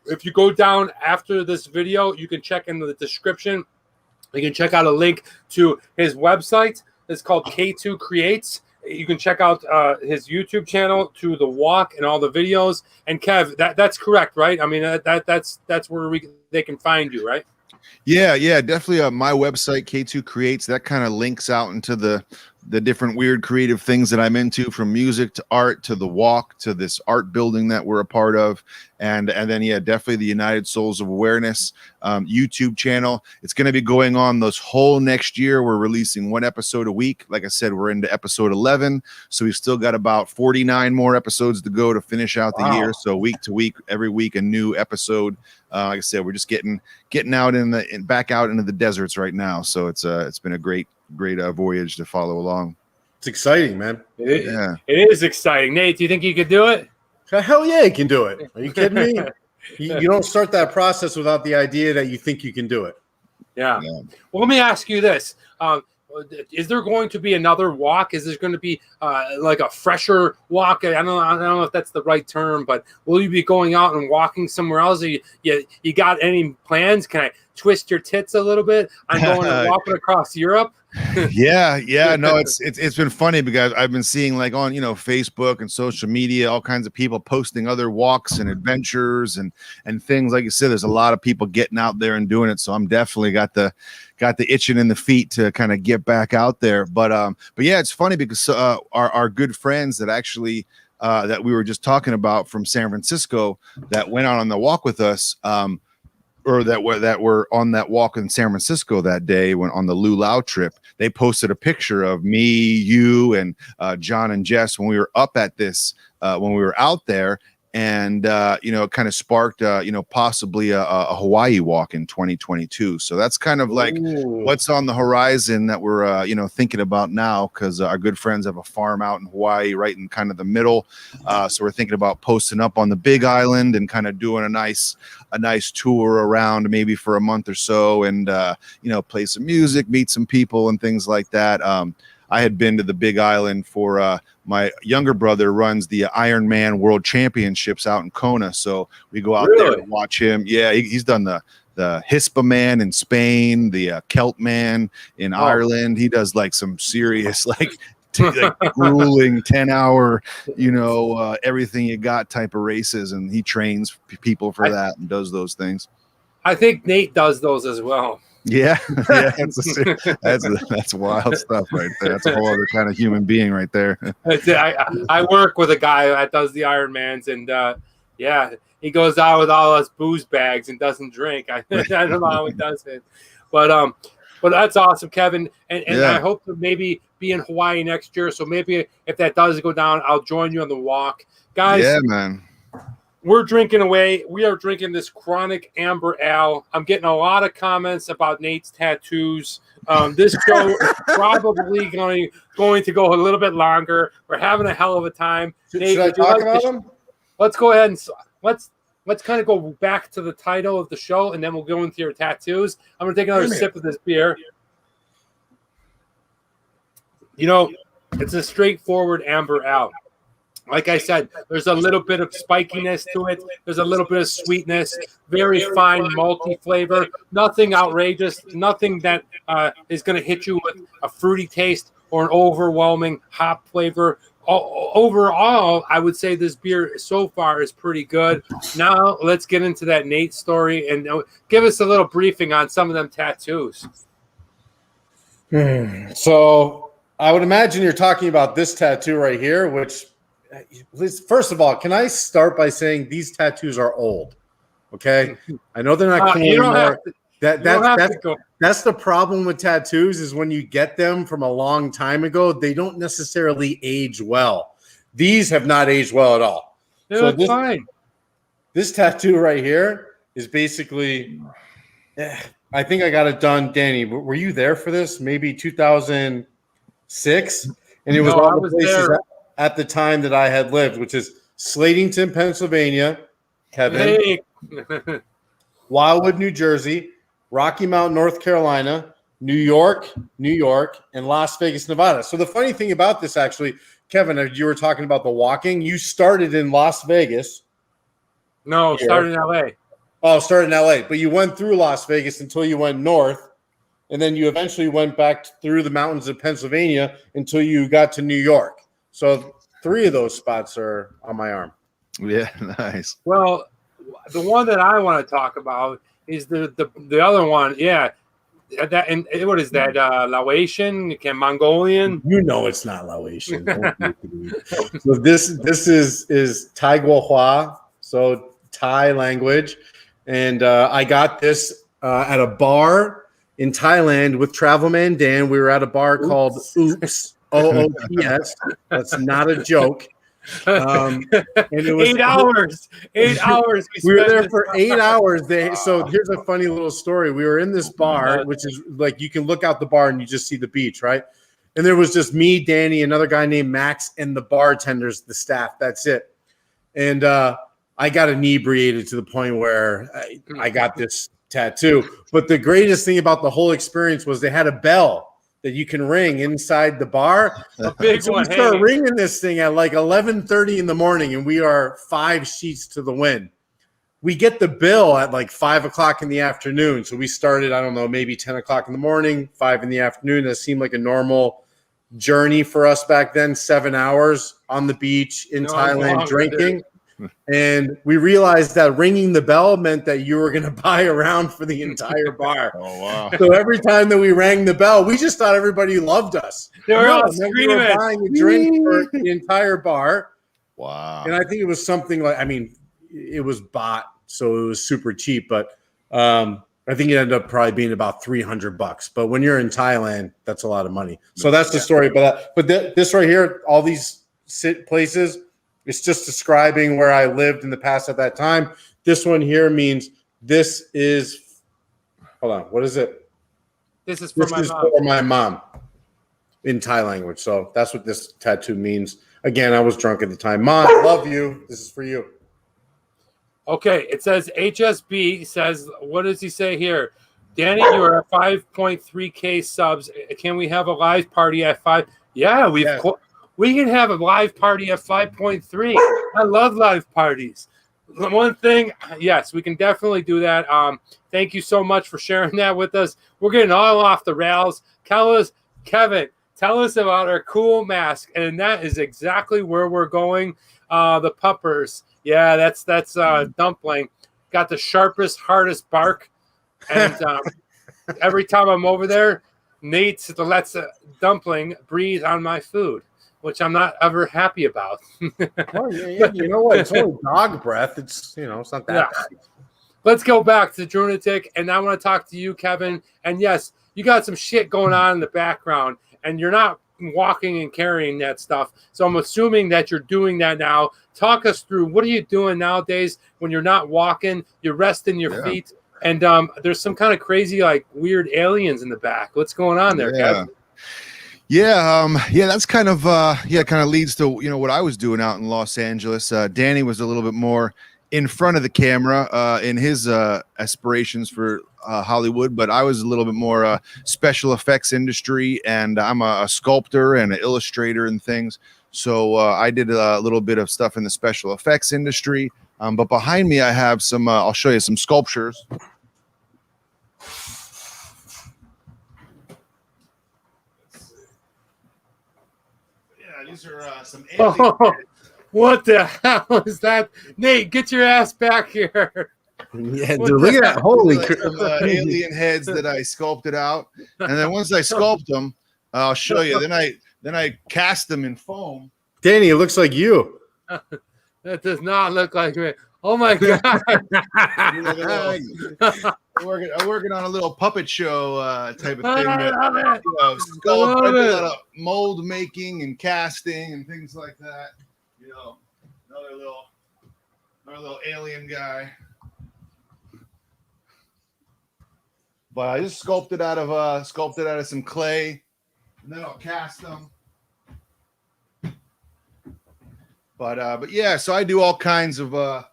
if you go down after this video, you can check in the description. You can check out a link to his website. It's called K2 Creates. You can check out his YouTube channel to the walk and all the videos. And Kev, that's correct, right? I mean, that's where they can find you, right? Yeah, definitely. My website, K2 Creates, that kind of links out into the different weird creative things that I'm into, from music to art to the walk to this art building that we're a part of. And then, yeah, definitely the United Souls of Awareness YouTube channel. It's going to be going on this whole next year. We're releasing 1 episode a week. Like I said, we're into episode 11. So we've still got about 49 more episodes to go to finish out the year. So week to week, every week, a new episode. Like I said, we're just getting out back out into the deserts right now. So it's been a great voyage to follow along. It's exciting, man. It is exciting. Nate, do you think you could do it? Hell yeah, you can do it. Are you kidding me? You don't start that process without the idea that you think you can do it. Yeah. Well, let me ask you this. Is there going to be another walk? Is there going to be like a fresher walk? I don't know if that's the right term, but will you be going out and walking somewhere else? You got any plans? Can I twist your tits a little bit? I'm going and walking across Europe. Yeah. No, it's been funny because I've been seeing, like, on Facebook and social media, all kinds of people posting other walks and adventures and things. Like you said, there's a lot of people getting out there and doing it. So I'm definitely got the itching in the feet to kind of get back out there. But yeah, it's funny because our good friends that actually that we were just talking about from San Francisco that went out on the walk with us, or that were on that walk in San Francisco that day when on the Lulau trip, they posted a picture of me, you, and John and Jess when we were up at this, when we were out there. And, it kind of sparked, possibly a Hawaii walk in 2022. So that's kind of like what's on the horizon that we're, thinking about now, because our good friends have a farm out in Hawaii, right in kind of the middle. So we're thinking about posting up on the Big Island and kind of doing a nice tour around maybe for a month or so, and, play some music, meet some people and things like that. I had been to the Big Island for my younger brother runs the Ironman World Championships out in Kona, so we go out there to watch him. Yeah, he's done the Hispa Man in Spain, the Celt Man in Ireland. He does like some serious like grueling 10-hour, everything you got type of races, and he trains people for that and does those things. I think Nate does those as well. Yeah, that's wild stuff right there. That's a whole other kind of human being right there. I work with a guy that does the Ironmans, and he goes out with all us booze bags and doesn't drink. I don't know how he does it, but that's awesome, Kevin. And I hope to maybe be in Hawaii next year. So maybe if that does go down, I'll join you on the walk, guys. Yeah, man. We're drinking away. We are drinking this Chronic Amber Ale. I'm getting a lot of comments about Nate's tattoos. This show is probably going to go a little bit longer. We're having a hell of a time. Nate, should I talk about them? Let's go ahead and let's kind of go back to the title of the show, and then we'll go into your tattoos. I'm going to take another sip of this beer. It's a straightforward amber ale. Like I said, there's a little bit of spikiness to it. There's a little bit of sweetness, very fine malty flavor. Nothing outrageous, nothing that is going to hit you with a fruity taste or an overwhelming hop flavor. Overall, I would say this beer so far is pretty good. Now, let's get into that Nate story and give us a little briefing on some of them tattoos. So I would imagine you're talking about this tattoo right here, which... First of all, can I start by saying these tattoos are old? Okay, I know they're not cool anymore. That's the problem with tattoos is when you get them from a long time ago, they don't necessarily age well. These have not aged well at all. So fine. This tattoo right here is basically. I think I got it done. Danny, were you there for this? Maybe 2006, and it was all the places. At the time that I had lived, which is Slatington, Pennsylvania, Kevin, Wildwood, New Jersey, Rocky Mount, North Carolina, New York, and Las Vegas, Nevada. So the funny thing about this, actually, Kevin, you were talking about the walking. You started in Las Vegas. No, started in LA. Oh, started in LA, but you went through Las Vegas until you went north, and then you eventually went back through the mountains of Pennsylvania until you got to New York. So 3 of those spots are on my arm. Yeah, nice. Well, the one that I want to talk about is the other one. Yeah, that and what is that? Laotian, Mongolian? You know it's not Laotian. So this is Thai Guohua, so Thai language, and I got this at a bar in Thailand with Travelman Dan. We were at a bar called Oops, OOPS. That's not a joke. And it was 8 hours. 8 hours. We were there for 8 hours. So here's a funny little story. We were in this bar, which is like you can look out the bar and you just see the beach, right? And there was just me, Danny, another guy named Max, and the bartenders, the staff. That's it. And I got inebriated to the point where I got this tattoo. But the greatest thing about the whole experience was they had a bell that you can ring inside the bar. A big so one. We start ringing this thing at like 11:30 in the morning, and we are 5 sheets to the wind. We get the bill at like 5 o'clock in the afternoon. So we started, I don't know, maybe 10 o'clock in the morning, 5 in the afternoon. That seemed like a normal journey for us back then, 7 hours on the beach in Thailand drinking. And we realized that ringing the bell meant that you were going to buy a round for the entire bar. Oh, wow. So every time that we rang the bell, we just thought everybody loved us. They were all screaming. We were buying a drink for the entire bar. Wow. And I think it was something like, I mean, it was bought, so it was super cheap. But I think it ended up probably being about $300. But when you're in Thailand, that's a lot of money. So that's the story. But this right here, all these places, it's just describing where I lived in the past at that time. This one here means this is, hold on, what is it? This is for my mom in Thai language. So that's what this tattoo means. Again, I was drunk at the time. Mom, I love you. This is for you. Okay, it says HSB says, what does he say here? Danny, you are at 5.3K subs. Can we have a live party at 5? Yeah, we can have a live party at 5.3. I love live parties. One thing, yes, we can definitely do that. Thank you so much for sharing that with us. We're getting all off the rails. Kevin, tell us about our cool mask, and that is exactly where we're going. The puppers, yeah, that's Dumpling. Got the sharpest, hardest bark, and every time I'm over there, Nate lets Dumpling breathe on my food, which I'm not ever happy about. Oh, yeah, you know what? It's only dog breath. It's it's not that bad. Let's go back to Drunatic, and I want to talk to you, Kevin. And yes, you got some shit going on in the background, and you're not walking and carrying that stuff. So I'm assuming that you're doing that now. Talk us through, what are you doing nowadays when you're not walking, you're resting your feet, and there's some kind of crazy, like, weird aliens in the back. What's going on there, Kevin? Yeah, that's kind of leads to what I was doing out in Los Angeles. Danny was a little bit more in front of the camera in his aspirations for Hollywood, but I was a little bit more special effects industry, and I'm a sculptor and an illustrator and things. So I did a little bit of stuff in the special effects industry. But behind me, I have some. I'll show you some sculptures. These are some alien what the hell is that? Nate, get your ass back here. Yeah, dude, look at that. Holy crap. Alien heads that I sculpted out. And then once I sculpt them, I'll show you. Then I cast them in foam. Danny, it looks like you. That does not look like me. Oh my God. I'm working on a little puppet show type of thing. I Sculpt, a lot of mold making and casting and things like that. Another little alien guy. But I just sculpted out of some clay, and then I'll cast them. But yeah, so I do all kinds of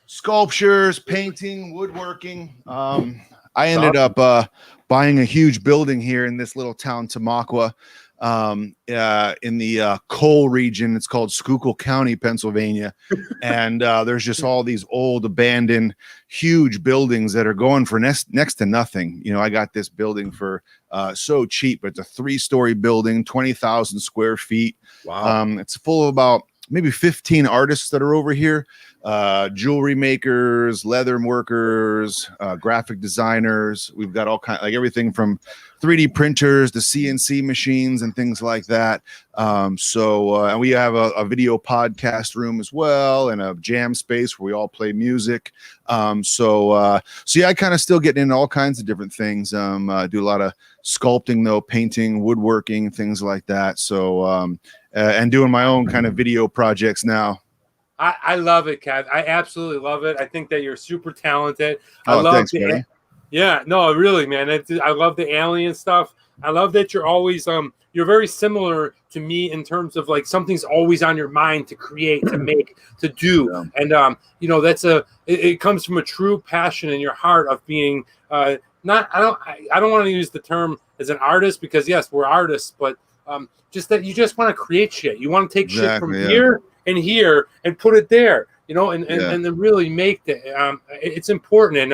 sculptures, painting, woodworking. I ended up buying a huge building here in this little town, Tamaqua. in the coal region. It's called Schuylkill County, Pennsylvania. And there's just all these old abandoned huge buildings that are going for next to nothing. I got this building for so cheap. It's a 3-story building, 20,000 square feet. Wow. It's full of about maybe 15 artists that are over here, jewelry makers, leather workers, graphic designers. We've got all kinds, like everything from 3D printers to CNC machines and things like that. And we have a video podcast room as well, and a jam space where we all play music. So yeah, I kind of still getting into all kinds of different things. Do a lot of sculpting though, painting, woodworking, things like that. So and doing my own kind of video projects now. I love it, Kev. I absolutely love it. I think that you're super talented. Thanks, buddy. Yeah, no, really, man. I love the alien stuff. I love that you're always you're very similar to me in terms of like something's always on your mind to create, to make, to do. Yeah. And that's it comes from a true passion in your heart of being I don't want to use the term as an artist, because yes, we're artists, but just that you just want to create shit. You want to take shit from here and put it there, and then really make it's important. And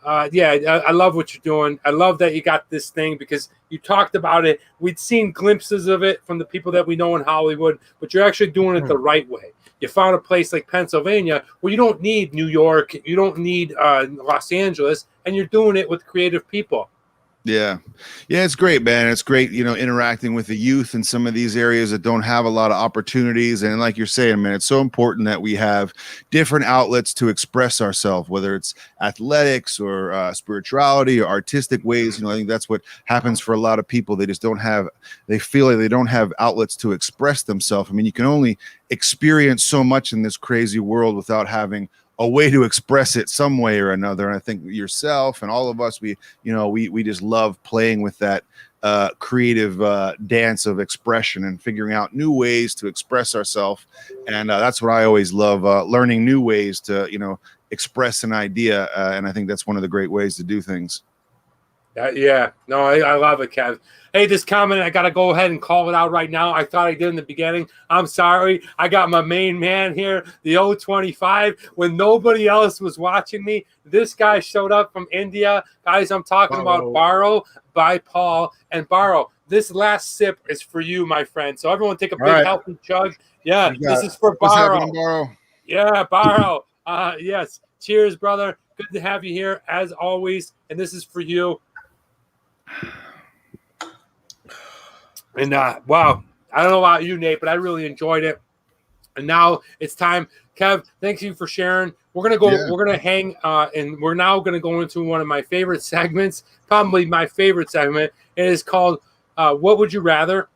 I love what you're doing. I love that you got this thing, because you talked about it. We'd seen glimpses of it from the people that we know in Hollywood, but you're actually doing it the right way. You found a place like Pennsylvania where you don't need New York, you don't need Los Angeles, and you're doing it with creative people. Yeah, it's great, man. It's great, interacting with the youth in some of these areas that don't have a lot of opportunities. And like you're saying, man, it's so important that we have different outlets to express ourselves, whether it's athletics or spirituality or artistic ways. I think that's what happens for a lot of people. They feel like they don't have outlets to express themselves. I mean, you can only experience so much in this crazy world without having a way to express it some way or another. And I think yourself and all of us, we just love playing with that creative dance of expression and figuring out new ways to express ourselves. And that's what I always love, learning new ways to, express an idea. And I think that's one of the great ways to do things. I love it, Kev. Hey, this comment, I got to go ahead and call it out right now. I thought I did in the beginning. I'm sorry. I got my main man here, the 025. When nobody else was watching me, this guy showed up from India. Guys, I'm talking about Barrow by Paul. And Barrow, this last sip is for you, my friend. So everyone take a big healthy chug. Yeah, this is for Barrow. Barrow. Yeah, Barrow. Yes. Cheers, brother. Good to have you here, as always. And this is for you. And wow, I don't know about you, Nate, but I really enjoyed it. And now it's time. Kev, thank you for sharing. We're gonna go. Yeah. We're gonna hang, and we're now gonna go into one of my favorite segments. Probably my favorite segment. It is called "What Would You Rather?"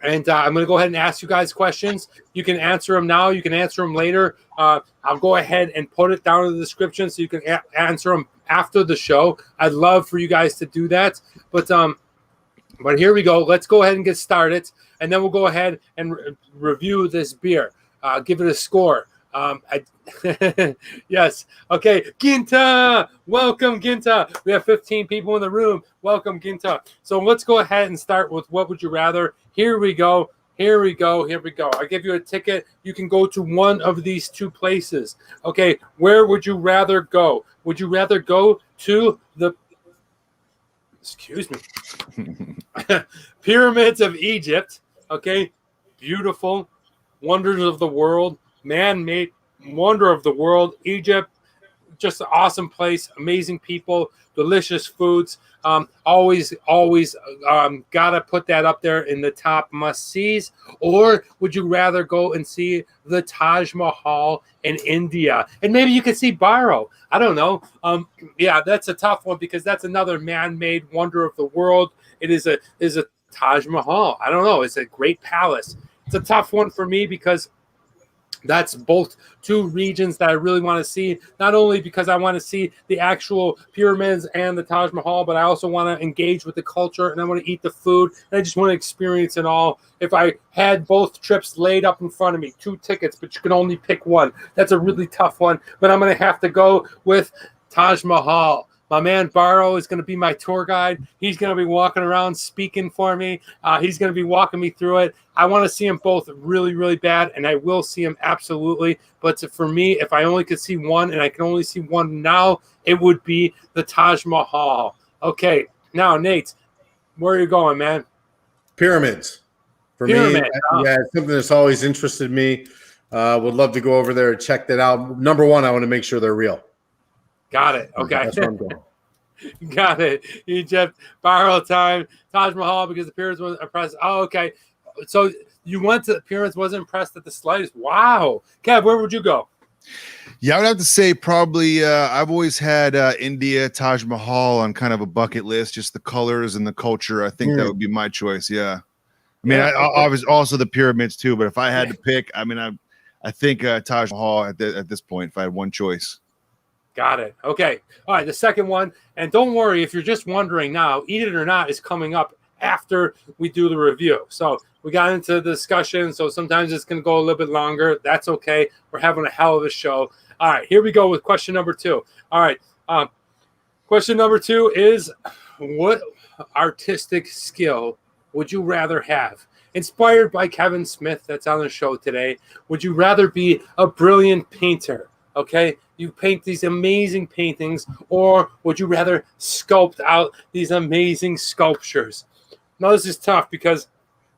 And I'm gonna go ahead and ask you guys questions. You can answer them now. You can answer them later. I'll go ahead and put it down in the description so you can answer them after the show. I'd love for you guys to do that. But here we go. Let's go ahead and get started, and then we'll go ahead and review this beer. Give it a score. Yes. Okay. Ginta. Welcome, Ginta. We have 15 people in the room. Welcome, Ginta. So let's go ahead and start with what would you rather. Here we go. Here we go. Here we go. I give you a ticket. You can go to one of these two places. Okay. Where would you rather go? Would you rather go to the pyramids of Egypt? Okay. Beautiful. Wonders of the world. Man-made wonder of the world. Egypt, just an awesome place. Amazing people. Delicious foods. Always gotta put that up there in the top must-sees. Or would you rather go and see the Taj Mahal in India? And maybe you could see Barrow. I don't know. Yeah, that's a tough one, because that's another man-made wonder of the world. It is a Taj Mahal. I don't know. It's a great palace. It's a tough one for me, because that's both two regions that I really want to see, not only because I want to see the actual pyramids and the Taj Mahal, but I also want to engage with the culture, and I want to eat the food, and I just want to experience it all. If I had both trips laid up in front of me, 2 tickets, but you can only pick one, that's a really tough one, but I'm going to have to go with Taj Mahal. My man Barrow is going to be my tour guide. He's going to be walking around speaking for me. He's going to be walking me through it. I want to see them both really, really bad, and I will see them absolutely. But for me, if I only could see one, and I can only see one now, it would be the Taj Mahal. Okay, now, Nate, where are you going, man? Pyramids. For me, yeah, it's something that's always interested me. Would love to go over there and check that out. Number one, I want to make sure they're real. Got it. Okay. That's where I'm going. Got it. Egypt, Barrow time, Taj Mahal because the pyramids wasn't impressed. Oh, okay. So you went to the pyramids, wasn't impressed at the slightest. Wow. Kev, where would you go? Yeah, I would have to say probably I've always had India, Taj Mahal on kind of a bucket list, just the colors and the culture. I think that would be my choice. Yeah. I mean, obviously also the pyramids too, but if I had to pick, I mean, I think Taj Mahal at this point, if I had one choice. Got it. Okay. All right. The second one, and don't worry if you're just wondering now, Eat It or Not is coming up after we do the review. So we got into the discussion, so sometimes it's going to go a little bit longer. That's okay. We're having a hell of a show. All right. Here we go with question number 2. All right. Question number 2 is, what artistic skill would you rather have? Inspired by Kevin Smith, that's on the show today. Would you rather be a brilliant painter? Okay, you paint these amazing paintings, or would you rather sculpt out these amazing sculptures? Now, this is tough because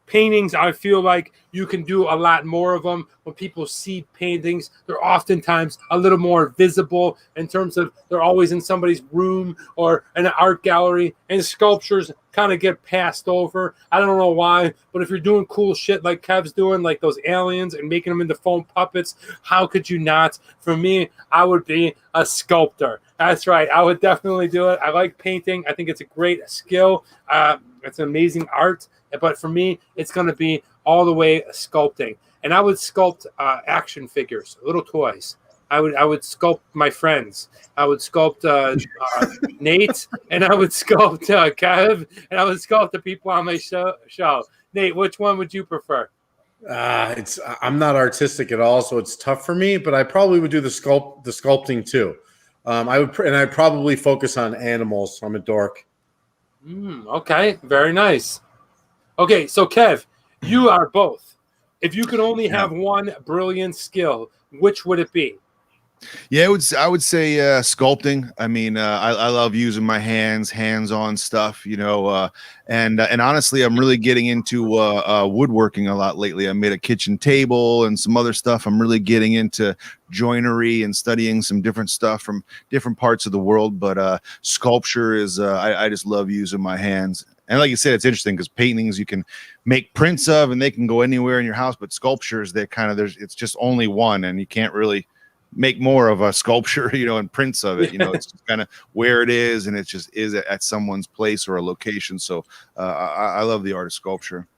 paintings, I feel like you can do a lot more of them. When people see paintings, they're oftentimes a little more visible in terms of they're always in somebody's room or in an art gallery, and sculptures kind of get passed over. I don't know why, but if you're doing cool shit like Kev's doing, like those aliens and making them into foam puppets, how could you not? For me, I would be a sculptor. That's right. I would definitely do it. I like painting. I think it's a great skill. It's an amazing art. But for me, it's going to be all the way sculpting. And I would sculpt action figures, little toys. I would sculpt my friends. I would sculpt Nate, and I would sculpt Kev, and I would sculpt the people on my show. Nate, which one would you prefer? I'm not artistic at all, so it's tough for me. But I probably would do the sculpting too. I'd probably focus on animals. I'm a dork. Okay, very nice. Okay, so Kev, you are both. If you could only have one brilliant skill, which would it be? Yeah, I would say sculpting. I mean, I love using my hands-on stuff, you know, and honestly, I'm really getting into woodworking a lot lately. I made a kitchen table and some other stuff. I'm really getting into joinery and studying some different stuff from different parts of the world. But sculpture is, I just love using my hands. And like you said, it's interesting because paintings you can make prints of and they can go anywhere in your house, but sculptures, it's just only one, and you can't really make more of a sculpture, you know, and prints of it. You know, it's just kind of where it is, and it just is at someone's place or a location. So I love the art of sculpture.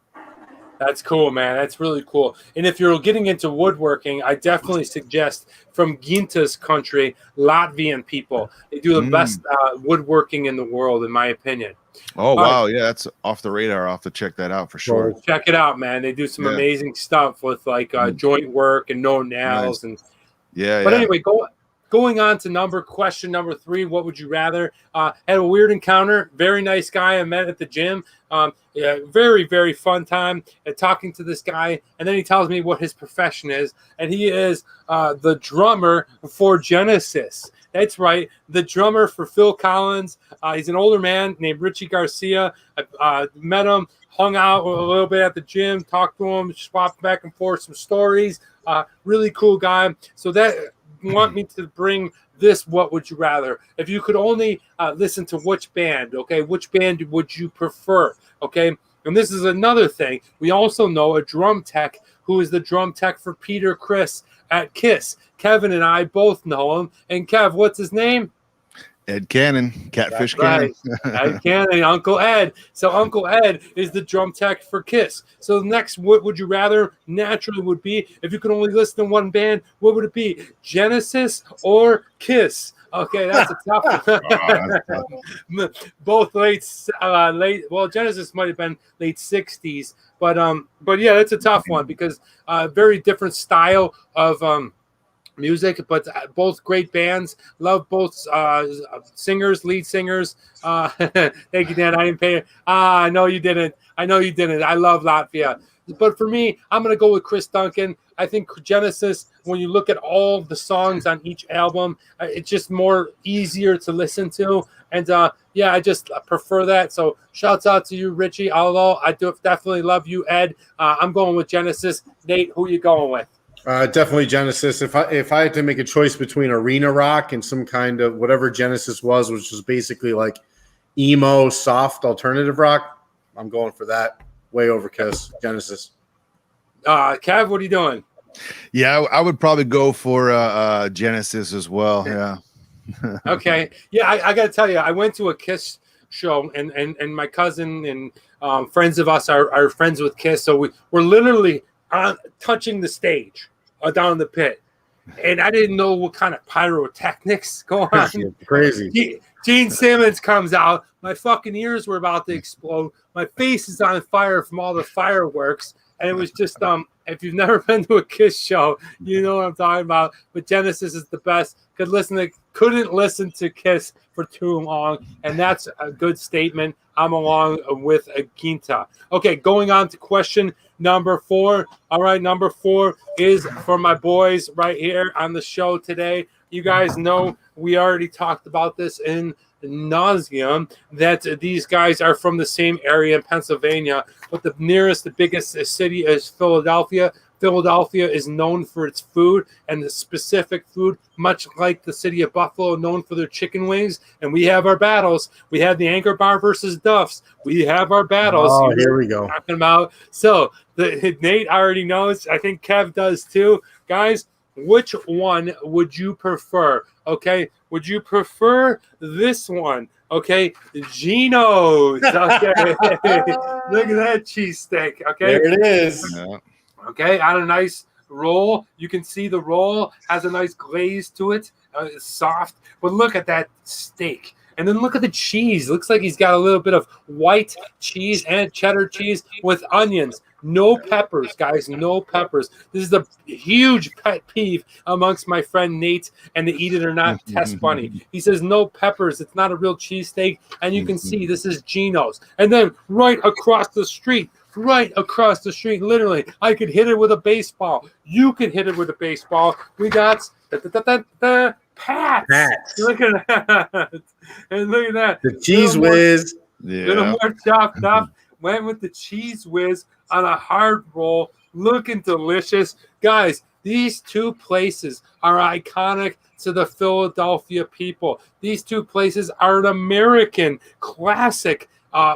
That's cool, man. That's really cool. And if you're getting into woodworking, I definitely suggest from Ginta's country, Latvian people. They do the best woodworking in the world, in my opinion. Oh, wow. Yeah, that's off the radar. I'll have to check that out for sure. Check it out, man. They do some amazing stuff with like joint work and no nails. Nice. But anyway, going on to question number 3, what would you rather? Had a weird encounter. Very nice guy I met at the gym. Very, very fun time talking to this guy. And then he tells me what his profession is. And he is the drummer for Genesis. That's right, the drummer for Phil Collins. He's an older man named Richie Garcia. I met him, hung out a little bit at the gym, talked to him, swapped back and forth some stories. Really cool guy. So that want me to bring this what would you rather. If you could only listen to which band, okay, which band would you prefer, okay? And this is another thing. We also know a drum tech who is the drum tech for Peter Criss at Kiss. Kevin and I both know him. And Kev, what's his name? Ed Cannon, Catfish Cannon. Ed Cannon, Uncle Ed. So Uncle Ed is the drum tech for Kiss. So next, what would you rather naturally would be, if you could only listen to one band, what would it be? Genesis or Kiss? Okay, that's a tough one. Both late. Well, Genesis might have been late 60s, but yeah, that's a tough one because very different style of music, but both great bands. Love both singers, lead singers. Thank you, Dan. I didn't pay. I know you didn't. I know you didn't. I love Latvia. But for me, I'm going to go with Chris Duncan. I think Genesis, when you look at all the songs on each album, it's just more easier to listen to. And yeah, I just prefer that. So shouts out to you, Richie. Although I do definitely love you, Ed. I'm going with Genesis. Nate, who you going with? Definitely Genesis. If I had to make a choice between arena rock and some kind of whatever Genesis was, which was basically like emo, soft alternative rock, I'm going for that. Way over Kiss. Genesis. Kev, what are you doing? Yeah, I would probably go for Genesis as well. Yeah. Okay. Yeah, I got to tell you, I went to a Kiss show, and my cousin and friends of us are friends with Kiss, so we're literally touching the stage down in the pit, and I didn't know what kind of pyrotechnics go on. Crazy. Gene Simmons comes out. My fucking ears were about to explode. My face is on fire from all the fireworks. And it was just, if you've never been to a Kiss show, you know what I'm talking about. But Genesis is the best. Couldn't listen to Kiss for too long. And that's a good statement. I'm along with Ginta. Okay, going on to question number 4. All right, number 4 is for my boys right here on the show today. You guys know we already talked about this in nauseum, that these guys are from the same area in Pennsylvania, but the biggest city is Philadelphia. Philadelphia is known for its food, and the specific food, much like the city of Buffalo, known for their chicken wings. And we have our battles. We have the Anchor Bar versus Duff's. We have our battles. Oh, here we go. Talking about. So Nate already knows. I think Kev does too, guys. Which one would you prefer? Okay, would you prefer this one? Okay, Geno's. Okay, look at that cheesesteak. Okay, there it is. Yeah. Okay, on a nice roll. You can see the roll has a nice glaze to it. It's soft, but look at that steak. And then look at the cheese. Looks like he's got a little bit of white cheese and cheddar cheese with onions. No peppers, guys. No peppers. This is a huge pet peeve amongst my friend Nate and the Eat It or Not Test Bunny. He says no peppers. It's not a real cheesesteak. And you can see this is Geno's. And then right across the street, literally, I could hit it with a baseball. You could hit it with a baseball. We got Pats. Look at that. And look at that. The Cheese Whiz. Yeah. Little more chopped up. Went with the Cheese Whiz on a hard roll. Looking delicious. Guys, these two places are iconic to the Philadelphia people. These two places are an American classic.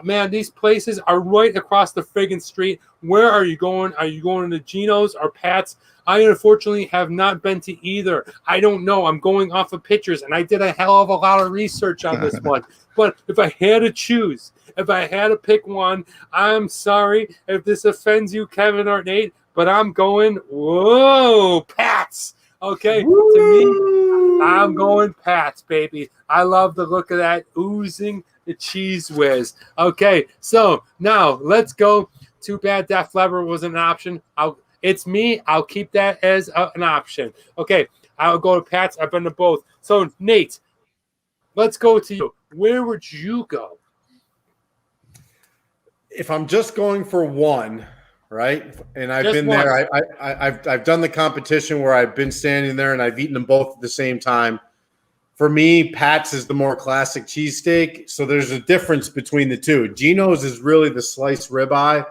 Man, these places are right across the friggin' street. Where are you going? Are you going to Geno's or Pat's? I unfortunately have not been to either. I don't know. I'm going off of pictures, and I did a hell of a lot of research on this one. But if I had to choose, if I had to pick one, I'm sorry if this offends you, Kevin or Nate, but I'm going, Pats. Okay, Woo! To me, I'm going Pats, baby. I love the look of that oozing the Cheese Whiz. Okay, so now let's go. Too bad Def Leppard was an option. It's me. I'll keep that as an option. Okay, I'll go to Pats. I've been to both. So, Nate, let's go to you. Where would you go? If I'm just going for one, right? And I've been there. I've done the competition where I've been standing there and I've eaten them both at the same time. For me, Pat's is the more classic cheesesteak. So there's a difference between the two. Geno's is really the sliced ribeye.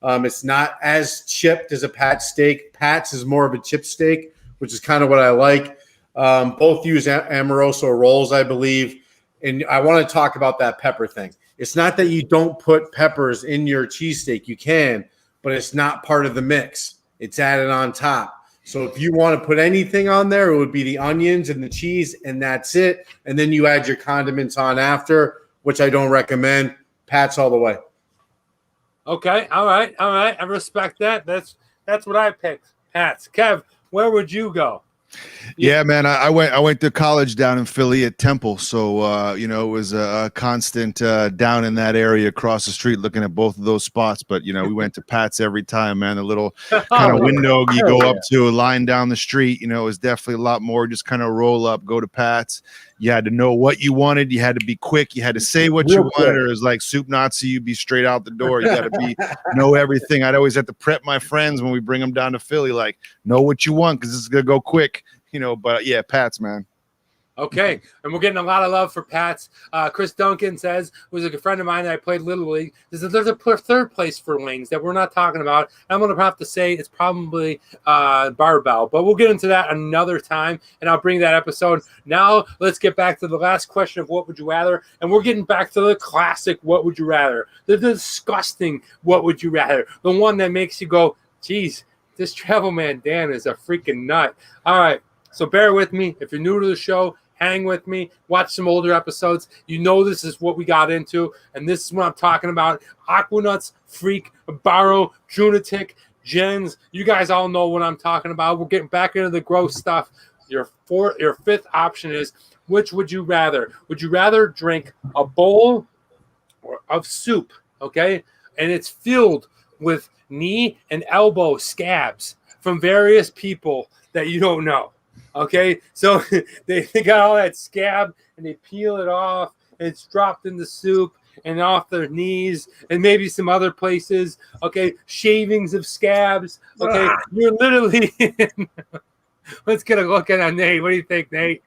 It's not as chipped as a Pat's steak. Pat's is more of a chip steak, which is kind of what I like. Both use Amoroso rolls, I believe. And I want to talk about that pepper thing. It's not that you don't put peppers in your cheesesteak. You can, but it's not part of the mix. It's added on top. So if you want to put anything on there, it would be the onions and the cheese, and that's it. And then you add your condiments on after, which I don't recommend. Pat's all the way. Okay, all right. I respect that. That's what I picked. Pat's. Kev, where would you go? Yeah, man. I went to college down in Philly at Temple, so it was a constant down in that area across the street, looking at both of those spots. But we went to Pat's every time, man. The little kind of window you go up to, a line down the street. It was definitely a lot more. Just kind of roll up, go to Pat's. You had to know what you wanted. You had to be quick. You had to say what you wanted, or it was like soup Nazi. You'd be straight out the door. You got to know everything. I'd always have to prep my friends when we bring them down to Philly, like, know what you want, because this is gonna go quick. But yeah, Pat's, man. Okay, and we're getting a lot of love for Pat's. Chris Duncan says, who's a good friend of mine that I played Little League, there's a third place for wings that we're not talking about. I'm going to have to say it's probably barbell, but we'll get into that another time, and I'll bring that episode. Now, let's get back to the last question of what would you rather, and we're getting back to the classic what would you rather, the disgusting what would you rather, the one that makes you go, geez, this Travel Man Dan is a freaking nut. All right. So bear with me. If you're new to the show, hang with me. Watch some older episodes. This is what we got into, and this is what I'm talking about. Aquanuts, Freak, Barrow, Junatic, Jens. You guys all know what I'm talking about. We're getting back into the gross stuff. Your fifth option is, which would you rather? Would you rather drink a bowl of soup, okay, and it's filled with knee and elbow scabs from various people that you don't know? Okay, so they got all that scab and they peel it off and it's dropped in the soup and off their knees and maybe some other places. Okay, shavings of scabs. Okay, you're literally let's get a look at Nate. What do you think, Nate?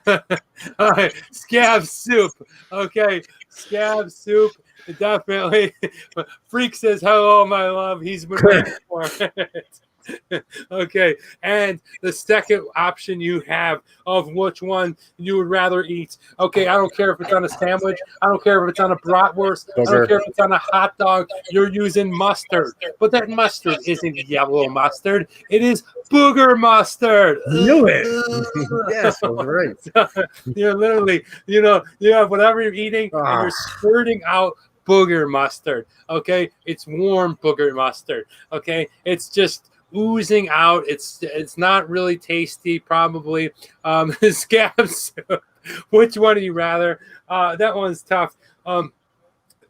All right, scab soup. Okay, scab soup. Definitely. Freak says, hello, my love. He's been waiting for it. Okay, and the second option you have of which one you would rather eat. Okay, I don't care if it's on a sandwich. I don't care if it's on a bratwurst. I don't care if it's on a hot dog. You're using mustard, but that mustard isn't yellow mustard. It is booger mustard. Knew it. Yes, I was right. You're literally, you have whatever you're eating, and you're squirting out booger mustard. Okay, it's warm booger mustard. Okay, it's just oozing out. It's not really tasty, probably. Scabs. Which one do you rather? That one's tough.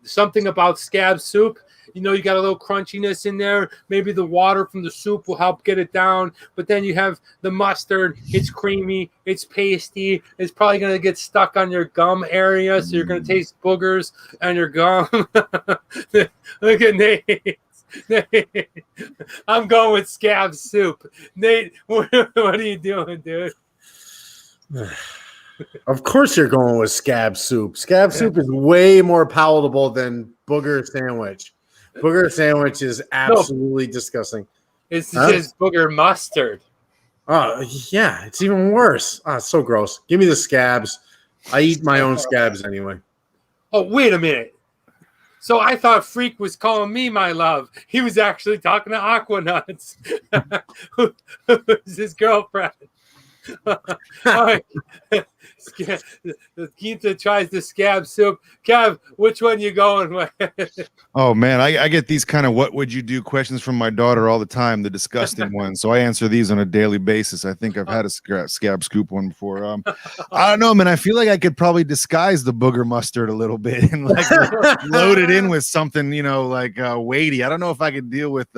Something about scab soup. You got a little crunchiness in there. Maybe the water from the soup will help get it down. But then you have the mustard. It's creamy. It's pasty. It's probably going to get stuck on your gum area. So you're going to taste boogers on your gum. Look at Nate. Nate, I'm going with scab soup. Nate, what are you doing, dude? Of course you're going with scab soup. Scab soup is way more palatable than booger sandwich. Booger sandwich is absolutely disgusting. It's just booger mustard. Oh, yeah. It's even worse. It's so gross. Give me the scabs. I eat my own scabs anyway. Oh, wait a minute. So I thought Freak was calling me my love. He was actually talking to Aquanuts. Who's his girlfriend? All right. Keita tries the scab soup. Kev, which one you going with? Oh man, I get these kind of what would you do questions from my daughter all the time, the disgusting ones. So I answer these on a daily basis. I think I've had a scab scoop one before. I don't know, man. I feel like I could probably disguise the booger mustard a little bit and like load it in with something, like weighty. I don't know if I could deal with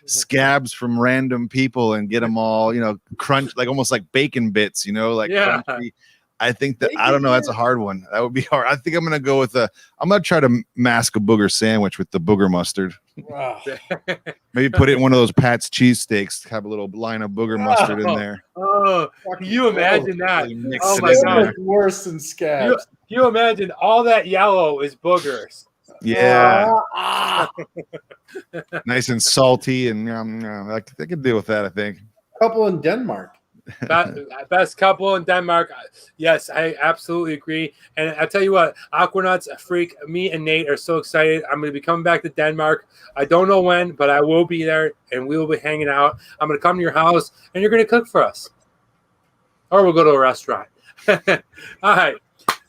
scabs from random people and get them all, crunch, like almost like bacon bits, crunchy. I think that, I don't know, that's a hard one. That would be hard. I think I'm going to go with I'm going to try to mask a booger sandwich with the booger mustard. Wow. Maybe put it in one of those Pat's cheesesteaks, have a little line of booger mustard in there. Oh, can you imagine that? Oh my God. Worse than scabs. You imagine all that yellow is boogers. Yeah. Nice and salty, and I could deal with that, I think. Couple in Denmark. Best couple in Denmark. Yes, I absolutely agree. And I tell you what, Aquanuts, Freak, me and Nate are so excited. I'm going to be coming back to Denmark. I don't know when, but I will be there, and we will be hanging out. I'm going to come to your house, and you're going to cook for us. Or we'll go to a restaurant. All right,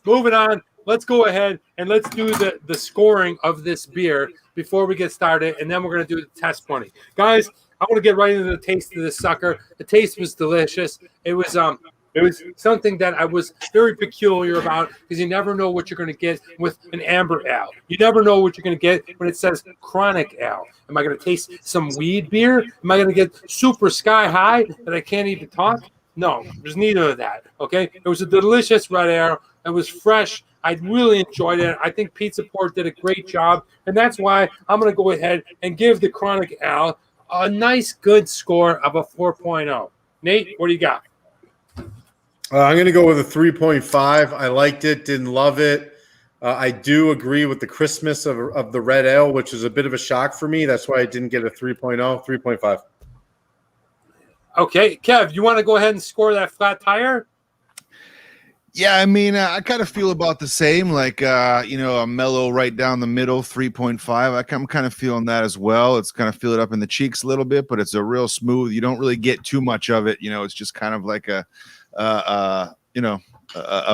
moving on. Let's go ahead and let's do the scoring of this beer before we get started, and then we're going to do the test 20. Guys, I want to get right into the taste of this sucker. The taste was delicious. It was something that I was very peculiar about because you never know what you're going to get with an amber ale. You never know what you're going to get when it says chronic ale. Am I going to taste some weed beer? Am I going to get super sky high that I can't even talk? No, there's neither of that. Okay, it was a delicious red ale. It was fresh. I really enjoyed it. I think Pizza Port did a great job, and that's why I'm going to go ahead and give the chronic ale a nice, good score of a 4.0. Nate, what do you got? I'm going to go with a 3.5. I liked it, didn't love it. I do agree with the Christmas of the red ale, which is a bit of a shock for me. That's why I didn't get a 3.0, 3.5. Okay, Kev, you want to go ahead and score that flat tire? Yeah, I mean, I kind of feel about the same, like, a mellow right down the middle, 3.5. I'm kind of feeling that as well. It's kind of feel it up in the cheeks a little bit, but it's a real smooth. You don't really get too much of it. It's just kind of like a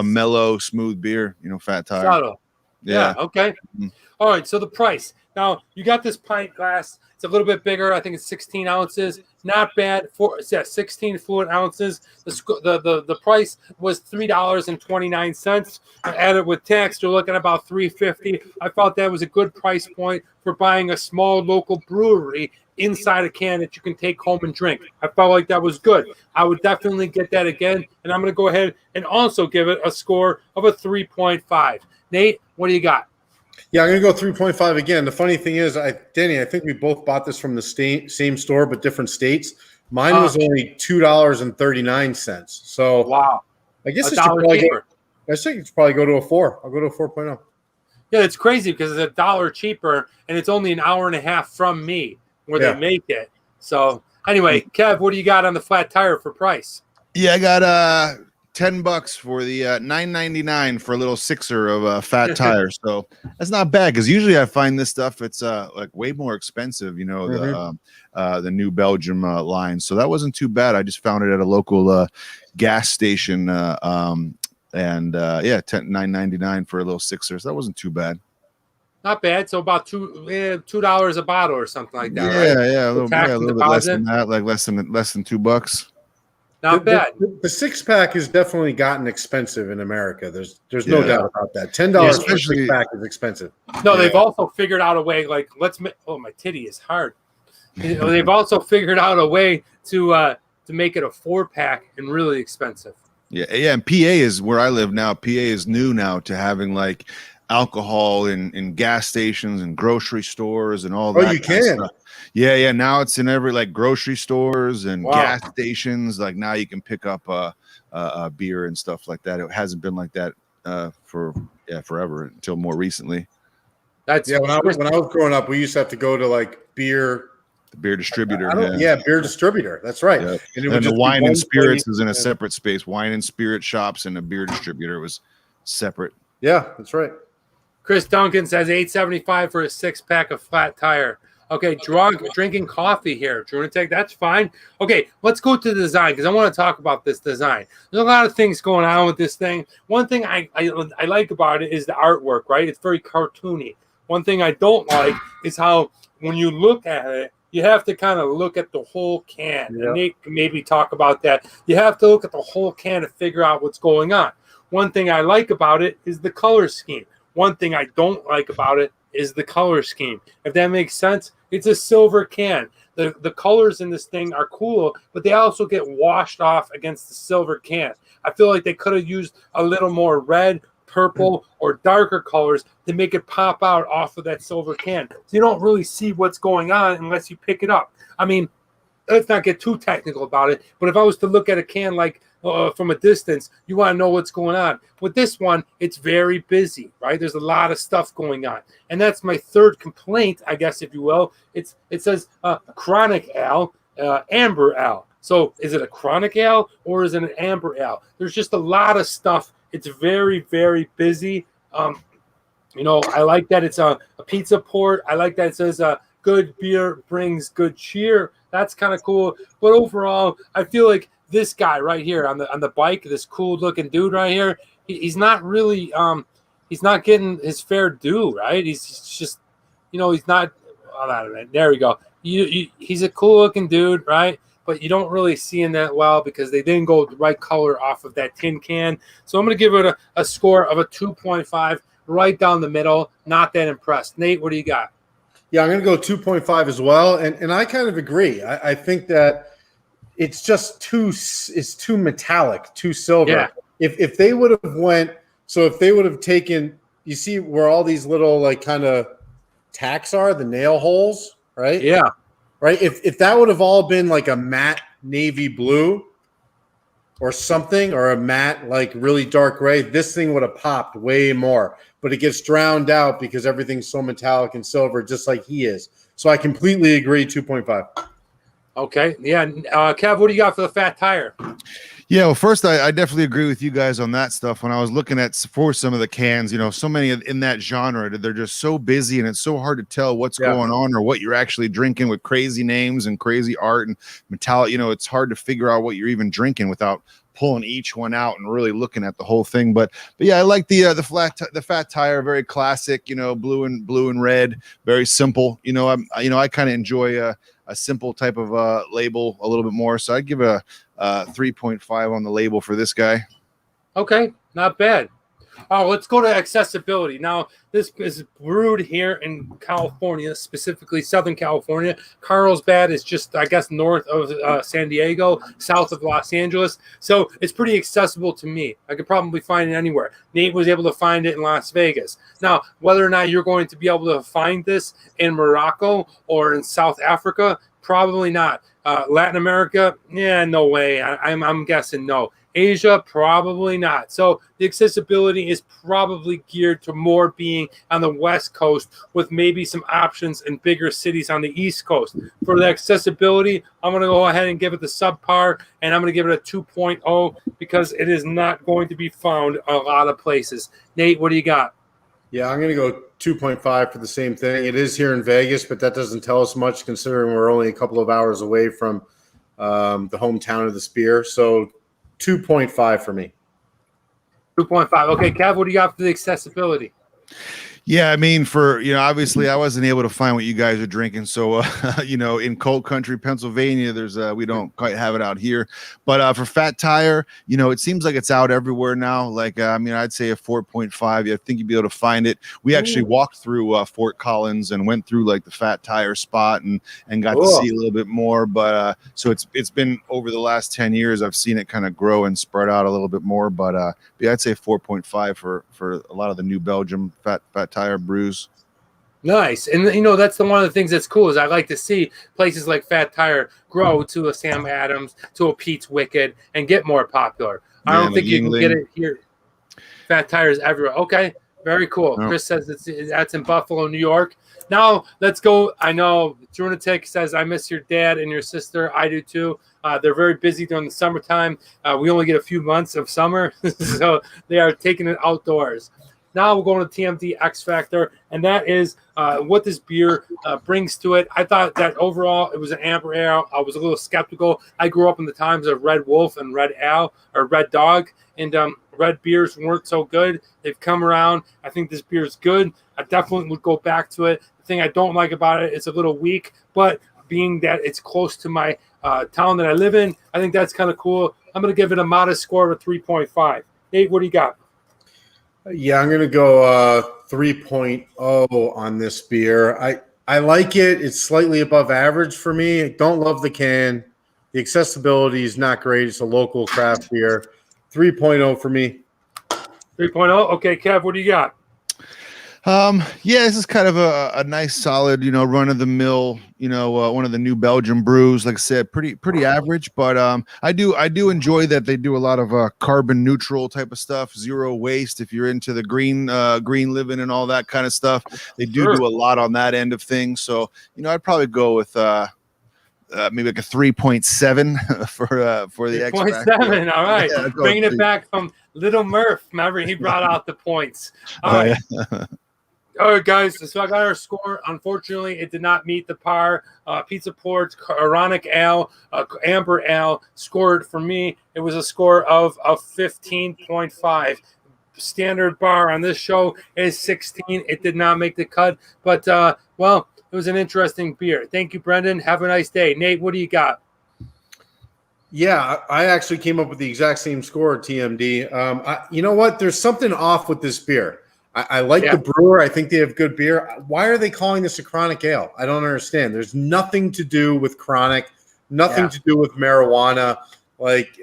mellow, smooth beer, fat tire. Subtle. Yeah, okay. Mm-hmm. All right, so the price. Now, you got this pint glass. It's a little bit bigger. I think it's 16 ounces. Not bad. 16 fluid ounces. The price was $3.29. Added with tax, you're looking at about $3.50. I thought that was a good price point for buying a small local brewery inside a can that you can take home and drink. I felt like that was good. I would definitely get that again, and I'm going to go ahead and also give it a score of a 3.5. Nate, what do you got? Yeah, I'm going to go 3.5 again. The funny thing is, Danny, I think we both bought this from the same store, but different states. Mine was only $2.39. So wow, I guess it should probably cheaper. I think it's probably go to a 4. I'll go to a 4.0. Yeah, it's crazy because it's $1 cheaper, and it's only an hour and a half from me where they make it. So anyway, Kev, what do you got on the flat tire for price? Yeah, I got $10 for the $9.99 for a little sixer of fat tire. So that's not bad because usually I find this stuff it's like way more expensive. The New Belgium line. So that wasn't too bad. I just found it at a local gas station, and $9.99 for a little sixer. So that wasn't too bad. Not bad. So about $2 a bottle or something like that. Yeah, right? yeah, a little bit less than that, like less than $2. Not bad. The 6-pack has definitely gotten expensive in America. There's no doubt about that. $10 for a 6-pack is expensive. No, they've also figured out a way. Like my titty is hard. They've also figured out a way to make it a 4-pack and really expensive. Yeah. And PA is where I live now. PA is new now to having like alcohol in gas stations and grocery stores and all that. Oh, you can. Yeah. Now it's in every like grocery stores and gas stations. Like now you can pick up a beer and stuff like that. It hasn't been like that for forever until more recently. When I was growing up, we used to have to go to like beer distributor. Beer distributor. That's right. Yeah. And the wine and spirits is in a separate space. Wine and spirit shops and a beer distributor was separate. Yeah, that's right. Chris Duncan says $8.75 for a 6-pack of flat tire. Okay, drinking coffee here. Do you want to take? That's fine. Okay, let's go to the design because I want to talk about this design. There's a lot of things going on with this thing. One thing I like about it is the artwork, right? It's very cartoony. One thing I don't like is how when you look at it, you have to kind of look at the whole can. Yeah. And Nate can maybe talk about that. You have to look at the whole can to figure out what's going on. One thing I like about it is the color scheme. One thing I don't like about it is the color scheme. If that makes sense, it's a silver can. The colors in this thing are cool, but they also get washed off against the silver can. I feel like they could have used a little more red, purple, or darker colors to make it pop out off of that silver can. So you don't really see what's going on unless you pick it up. I mean, let's not get too technical about it, but if I was to look at a can like from a distance, you want to know what's going on. With this one, it's very busy, right? There's a lot of stuff going on. And that's my third complaint, I guess, if you will. It says chronic ale, amber ale. So is it a chronic ale or is it an amber ale? There's just a lot of stuff. It's very, very busy. I like that it's a pizza port. I like that it says good beer brings good cheer. That's kind of cool. But overall, I feel like this guy right here on the bike, this cool looking dude right here, he's not really he's not getting his fair due, right? He's just he's not. There we go. he's a cool looking dude, right? But you don't really see him that well because they didn't go the right color off of that tin can. So I'm going to give it a score of a 2.5, right down the middle. Not that impressed. Nate, what do you got? Yeah, I'm going to go 2.5 as well, and I kind of agree. I think that it's just too metallic, too silver. Yeah. If they would have taken, you see where all these little like kind of tacks are, the nail holes, right? Yeah. Right. If that would have all been like a matte navy blue or something, or a matte like really dark gray, this thing would have popped way more. But it gets drowned out because everything's so metallic and silver, just like he is. So I completely agree. 2.5. Okay. Yeah. Kev, what do you got for the fat tire? Yeah, well, first, I definitely agree with you guys on that stuff. When I was looking at for some of the cans, so many in that genre, they're just so busy and it's so hard to tell what's going on or what you're actually drinking with crazy names and crazy art and metallic. It's hard to figure out what you're even drinking without pulling each one out and really looking at the whole thing. But yeah, I like the fat tire, very classic. Blue and red, very simple. I kind of enjoy a simple type of label a little bit more. So I'd give it a 3.5 on the label for this guy. Okay, not bad. Let's go to accessibility. Now, this is brewed here in California, specifically Southern California. Carlsbad is just, I guess, north of San Diego, south of Los Angeles. So it's pretty accessible to me. I could probably find it anywhere. Nate was able to find it in Las Vegas. Now, whether or not you're going to be able to find this in Morocco or in South Africa, probably not. Latin America, yeah, no way. I'm guessing no. Asia, probably not. So the accessibility is probably geared to more being on the West Coast with maybe some options in bigger cities on the East Coast. For the accessibility, I'm going to go ahead and give it the subpar, and I'm going to give it a 2.0 because it is not going to be found a lot of places. Nate, what do you got? Yeah, I'm going to go 2.5 for the same thing. It is here in Vegas, but that doesn't tell us much considering we're only a couple of hours away from the hometown of the Spear. So 2.5 for me. 2.5. Okay, Kev, what do you got for the accessibility? Yeah, I mean, for obviously, I wasn't able to find what you guys are drinking. So, in cold country Pennsylvania, there's we don't quite have it out here. But for Fat Tire, it seems like it's out everywhere now. Like, I'd say a 4.5. I think you'd be able to find it. We actually walked through Fort Collins and went through like the Fat Tire spot and got to see a little bit more. But so it's been over the last 10 years, I've seen it kind of grow and spread out a little bit more. But yeah, I'd say 4.5 for a lot of the New Belgium Fat Tire brews. Nice. And that's one of the things that's cool is I like to see places like Fat Tire grow to a Sam Adams, to a Pete's Wicked, and get more popular. I don't think you can get it here. Fat Tires everywhere. Okay, very cool. No. Chris says that's in Buffalo, New York. Now let's go. I know Drunatic says I miss your dad and your sister. I do too. They're very busy during the summertime. We only get a few months of summer, so they are taking it outdoors. Now we're going to TMD X Factor, and that is what this beer brings to it. I thought that overall it was an amber ale. I was a little skeptical. I grew up in the times of Red Wolf and Red Ale or Red Dog, and red beers weren't so good. They've come around. I think this beer is good. I definitely would go back to it. The thing I don't like about it, it's a little weak, but being that it's close to my town that I live in, I think that's kind of cool. I'm going to give it a modest score of a 3.5. Nate, what do you got? Yeah, I'm going to go 3.0 on this beer. I like it. It's slightly above average for me. I don't love the can. The accessibility is not great. It's a local craft beer. 3.0 for me. 3.0. Okay, Kev, what do you got? Yeah, this is kind of a nice, solid, run of the mill, one of the New Belgium brews. Like I said, pretty average, but I do enjoy that they do a lot of carbon neutral type of stuff, zero waste. If you're into the green living and all that kind of stuff, they do a lot on that end of things. So I'd probably go with maybe like a 3.7 for the X Factor. 3.7. All right, yeah, bringing it back from Little Murph. Remember, he brought out the points. All right. Yeah. All right, guys, so I got our score. Unfortunately, it did not meet the par. Pizza Port's Ironic Ale, Amber Ale scored for me. It was a score of 15.5. standard bar on this show is 16. It did not make the cut, but well, it was an interesting beer. Thank you, Brendan. Have a nice day. Nate, what do you got? Yeah, I actually came up with the exact same score, TMD. You know what? There's something off with this beer. I like the brewer. I think they have good beer. Why are they calling this a chronic ale? I don't understand. There's nothing to do with chronic, nothing to do with marijuana. Like,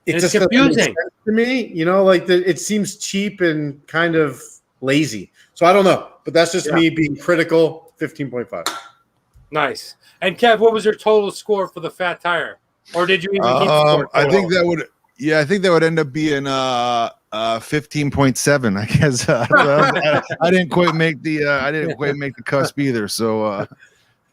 it's just confusing to me. You know, like it seems cheap and kind of lazy. So I don't know, but that's just me being critical. 15.5. Nice. And Kev, what was your total score for the Fat Tire? Or did you even keep score? I think that would. Yeah, I think that would end up being 15.7. I guess I didn't quite make the cusp either. So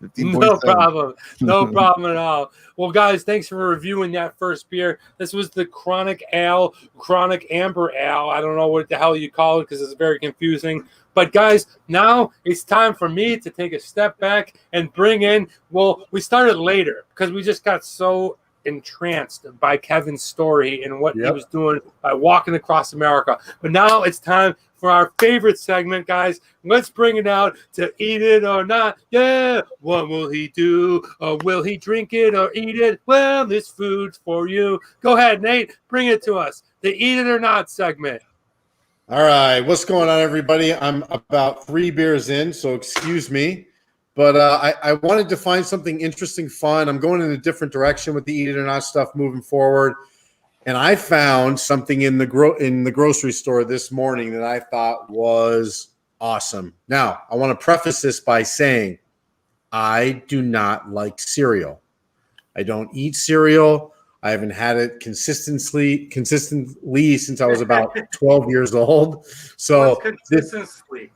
15.7. No problem. No problem at all. Well, guys, thanks for reviewing that first beer. This was the Chronic Ale, Chronic Amber Ale. I don't know what the hell you call it because it's very confusing. But, guys, now it's time for me to take a step back and bring in, well, we started later because we just got so entranced by Kevin's story and what he was doing by walking across America. But now it's time for our favorite segment, guys. Let's bring it out to Eat It or Not. Yeah, what will he do? Or will he drink it or eat it? Well, this food's for you. Go ahead, Nate. Bring it to us. The Eat It or Not segment. All right. What's going on, everybody? I'm about 3 beers in, so excuse me. But I wanted to find something interesting, fun. I'm going in a different direction with the Eat It or Not stuff moving forward. And I found something in the grocery store this morning that I thought was awesome. Now, I want to preface this by saying I do not like cereal. I don't eat cereal. I haven't had it consistently since I was about 12 years old. So consistently.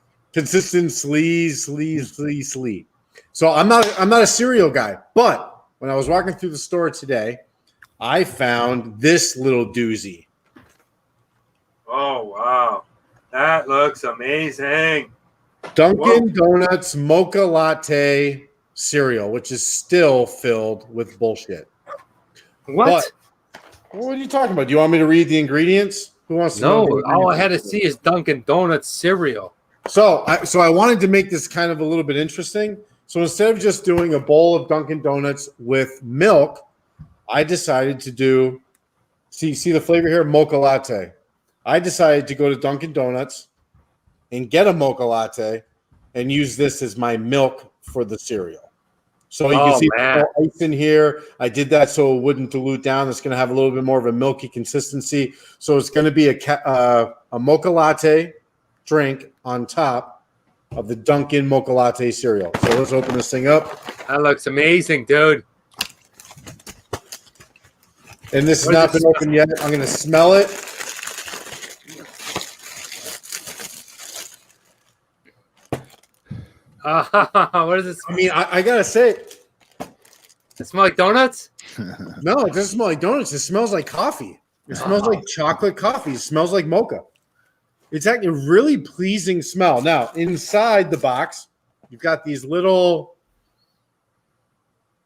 So I'm not a cereal guy, but when I was walking through the store today, I found this little doozy. Oh, wow. That looks amazing. Dunkin' Donuts Mocha Latte cereal, which is still filled with bullshit. What? But, what are you talking about? Do you want me to read the ingredients? Who wants to know? No, all I had to see is Dunkin' Donuts cereal. So I wanted to make this kind of a little bit interesting. So instead of just doing a bowl of Dunkin' Donuts with milk, I decided to do, see the flavor here, mocha latte. I decided to go to Dunkin' Donuts and get a mocha latte and use this as my milk for the cereal. So you can see ice in here. I did that so it wouldn't dilute down. It's going to have a little bit more of a milky consistency. So it's going to be a mocha latte drink on top of the Dunkin' Mocha Latte cereal. So let's open this thing up. That looks amazing, dude. And this has not been opened yet. I'm going to smell it. What does it smell? I mean, I got to say, it smell like donuts? No, it doesn't smell like donuts. It smells like coffee. It smells like chocolate coffee. It smells like mocha. It's actually a really pleasing smell. Now, inside the box, you've got these little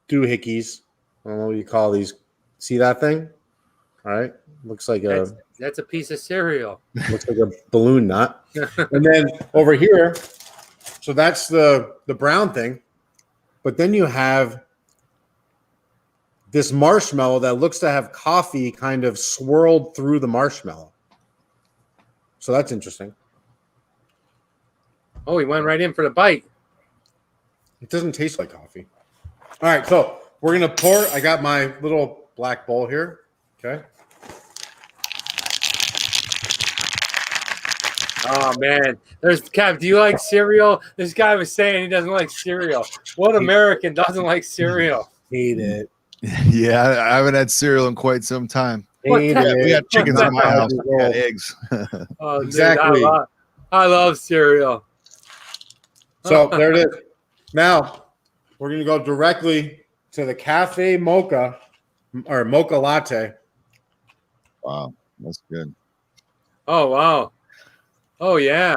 doohickeys. I don't know what you call these. See that thing? All right. Looks like that's a piece of cereal. Looks like a balloon nut. And then over here, so that's the brown thing. But then you have this marshmallow that looks to have coffee kind of swirled through the marshmallow. So that's interesting. Oh, he went right in for the bite. It doesn't taste like coffee. All right, so we're going to pour. I got my little black bowl here. Okay. Oh, man. There's Kev, do you like cereal? This guy was saying he doesn't like cereal. What American doesn't like cereal? Hate it. Yeah, I haven't had cereal in quite some time. We got chickens in my house. We got eggs. Oh, exactly. Dude, I love cereal. So there it is. Now we're going to go directly to the cafe mocha or mocha latte. Wow, that's good. Oh, wow. Oh, yeah.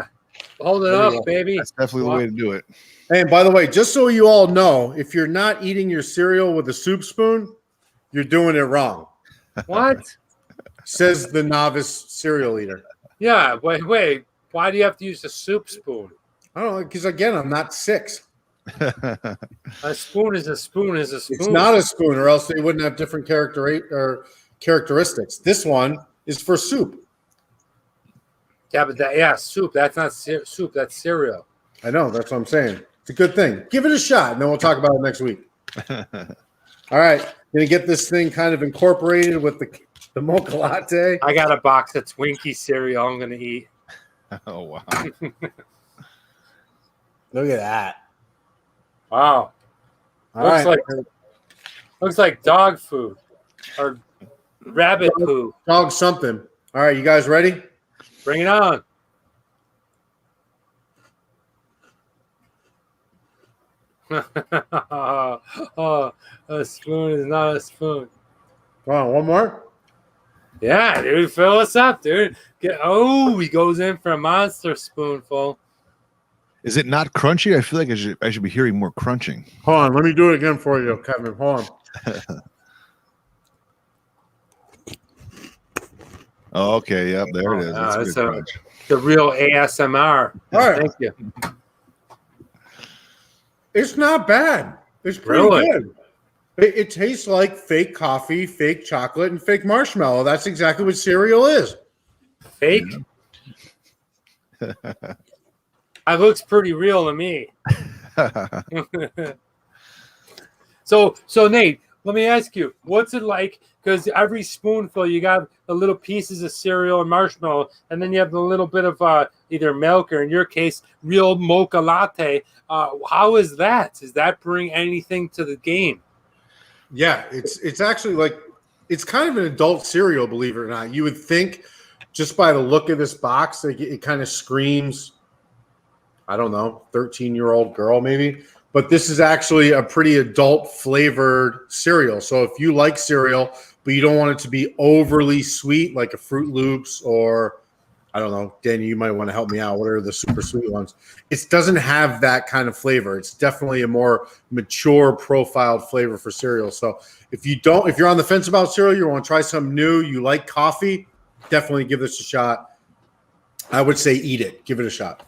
Hold it up, baby. That's definitely the way to do it. Hey, and by the way, just so you all know, if you're not eating your cereal with a soup spoon, you're doing it wrong. What? Says the novice cereal eater. Yeah, wait. Why do you have to use a soup spoon? I don't know, because again, I'm not 6. A spoon is a spoon is a spoon. It's not a spoon, or else they wouldn't have different characteristics. This one is for soup. Yeah, but soup. That's not soup. That's cereal. I know. That's what I'm saying. It's a good thing. Give it a shot, and then we'll talk about it next week. All right. Going to get this thing kind of incorporated with the mocha latte. I got a box of Twinkie cereal I'm going to eat. Oh, wow. Look at that. Wow. Looks like dog food or rabbit poo. Dog something. All right. You guys ready? Bring it on. Oh, a spoon is not a spoon. Wow, one more? Yeah, dude, fill us up, dude. He goes in for a monster spoonful. Is it not crunchy? I feel like I should be hearing more crunching. Hold on, let me do it again for you, Kevin. Hold on. Oh, okay, yep, there it is. That's a good crunch. The real ASMR. All right. Thank you. It's not bad. It's pretty good. It tastes like fake coffee, fake chocolate, and fake marshmallow. That's exactly what cereal is. Fake? Yeah. It looks pretty real to me. So Nate, let me ask you, what's it like? Because every spoonful, you got the little pieces of cereal and marshmallow, and then you have the little bit of either milk or, in your case, real mocha latte. How is that? Does that bring anything to the game? Yeah, it's actually like it's kind of an adult cereal, believe it or not. You would think just by the look of this box, it kind of screams, I don't know, 13-year-old girl maybe. But this is actually a pretty adult flavored cereal. So if you like cereal, but you don't want it to be overly sweet, like a Fruit Loops or, I don't know, Danny, you might want to help me out. What are the super sweet ones? It doesn't have that kind of flavor. It's definitely a more mature profiled flavor for cereal. So if you're on the fence about cereal, you want to try something new, you like coffee, definitely give this a shot. I would say eat it. Give it a shot.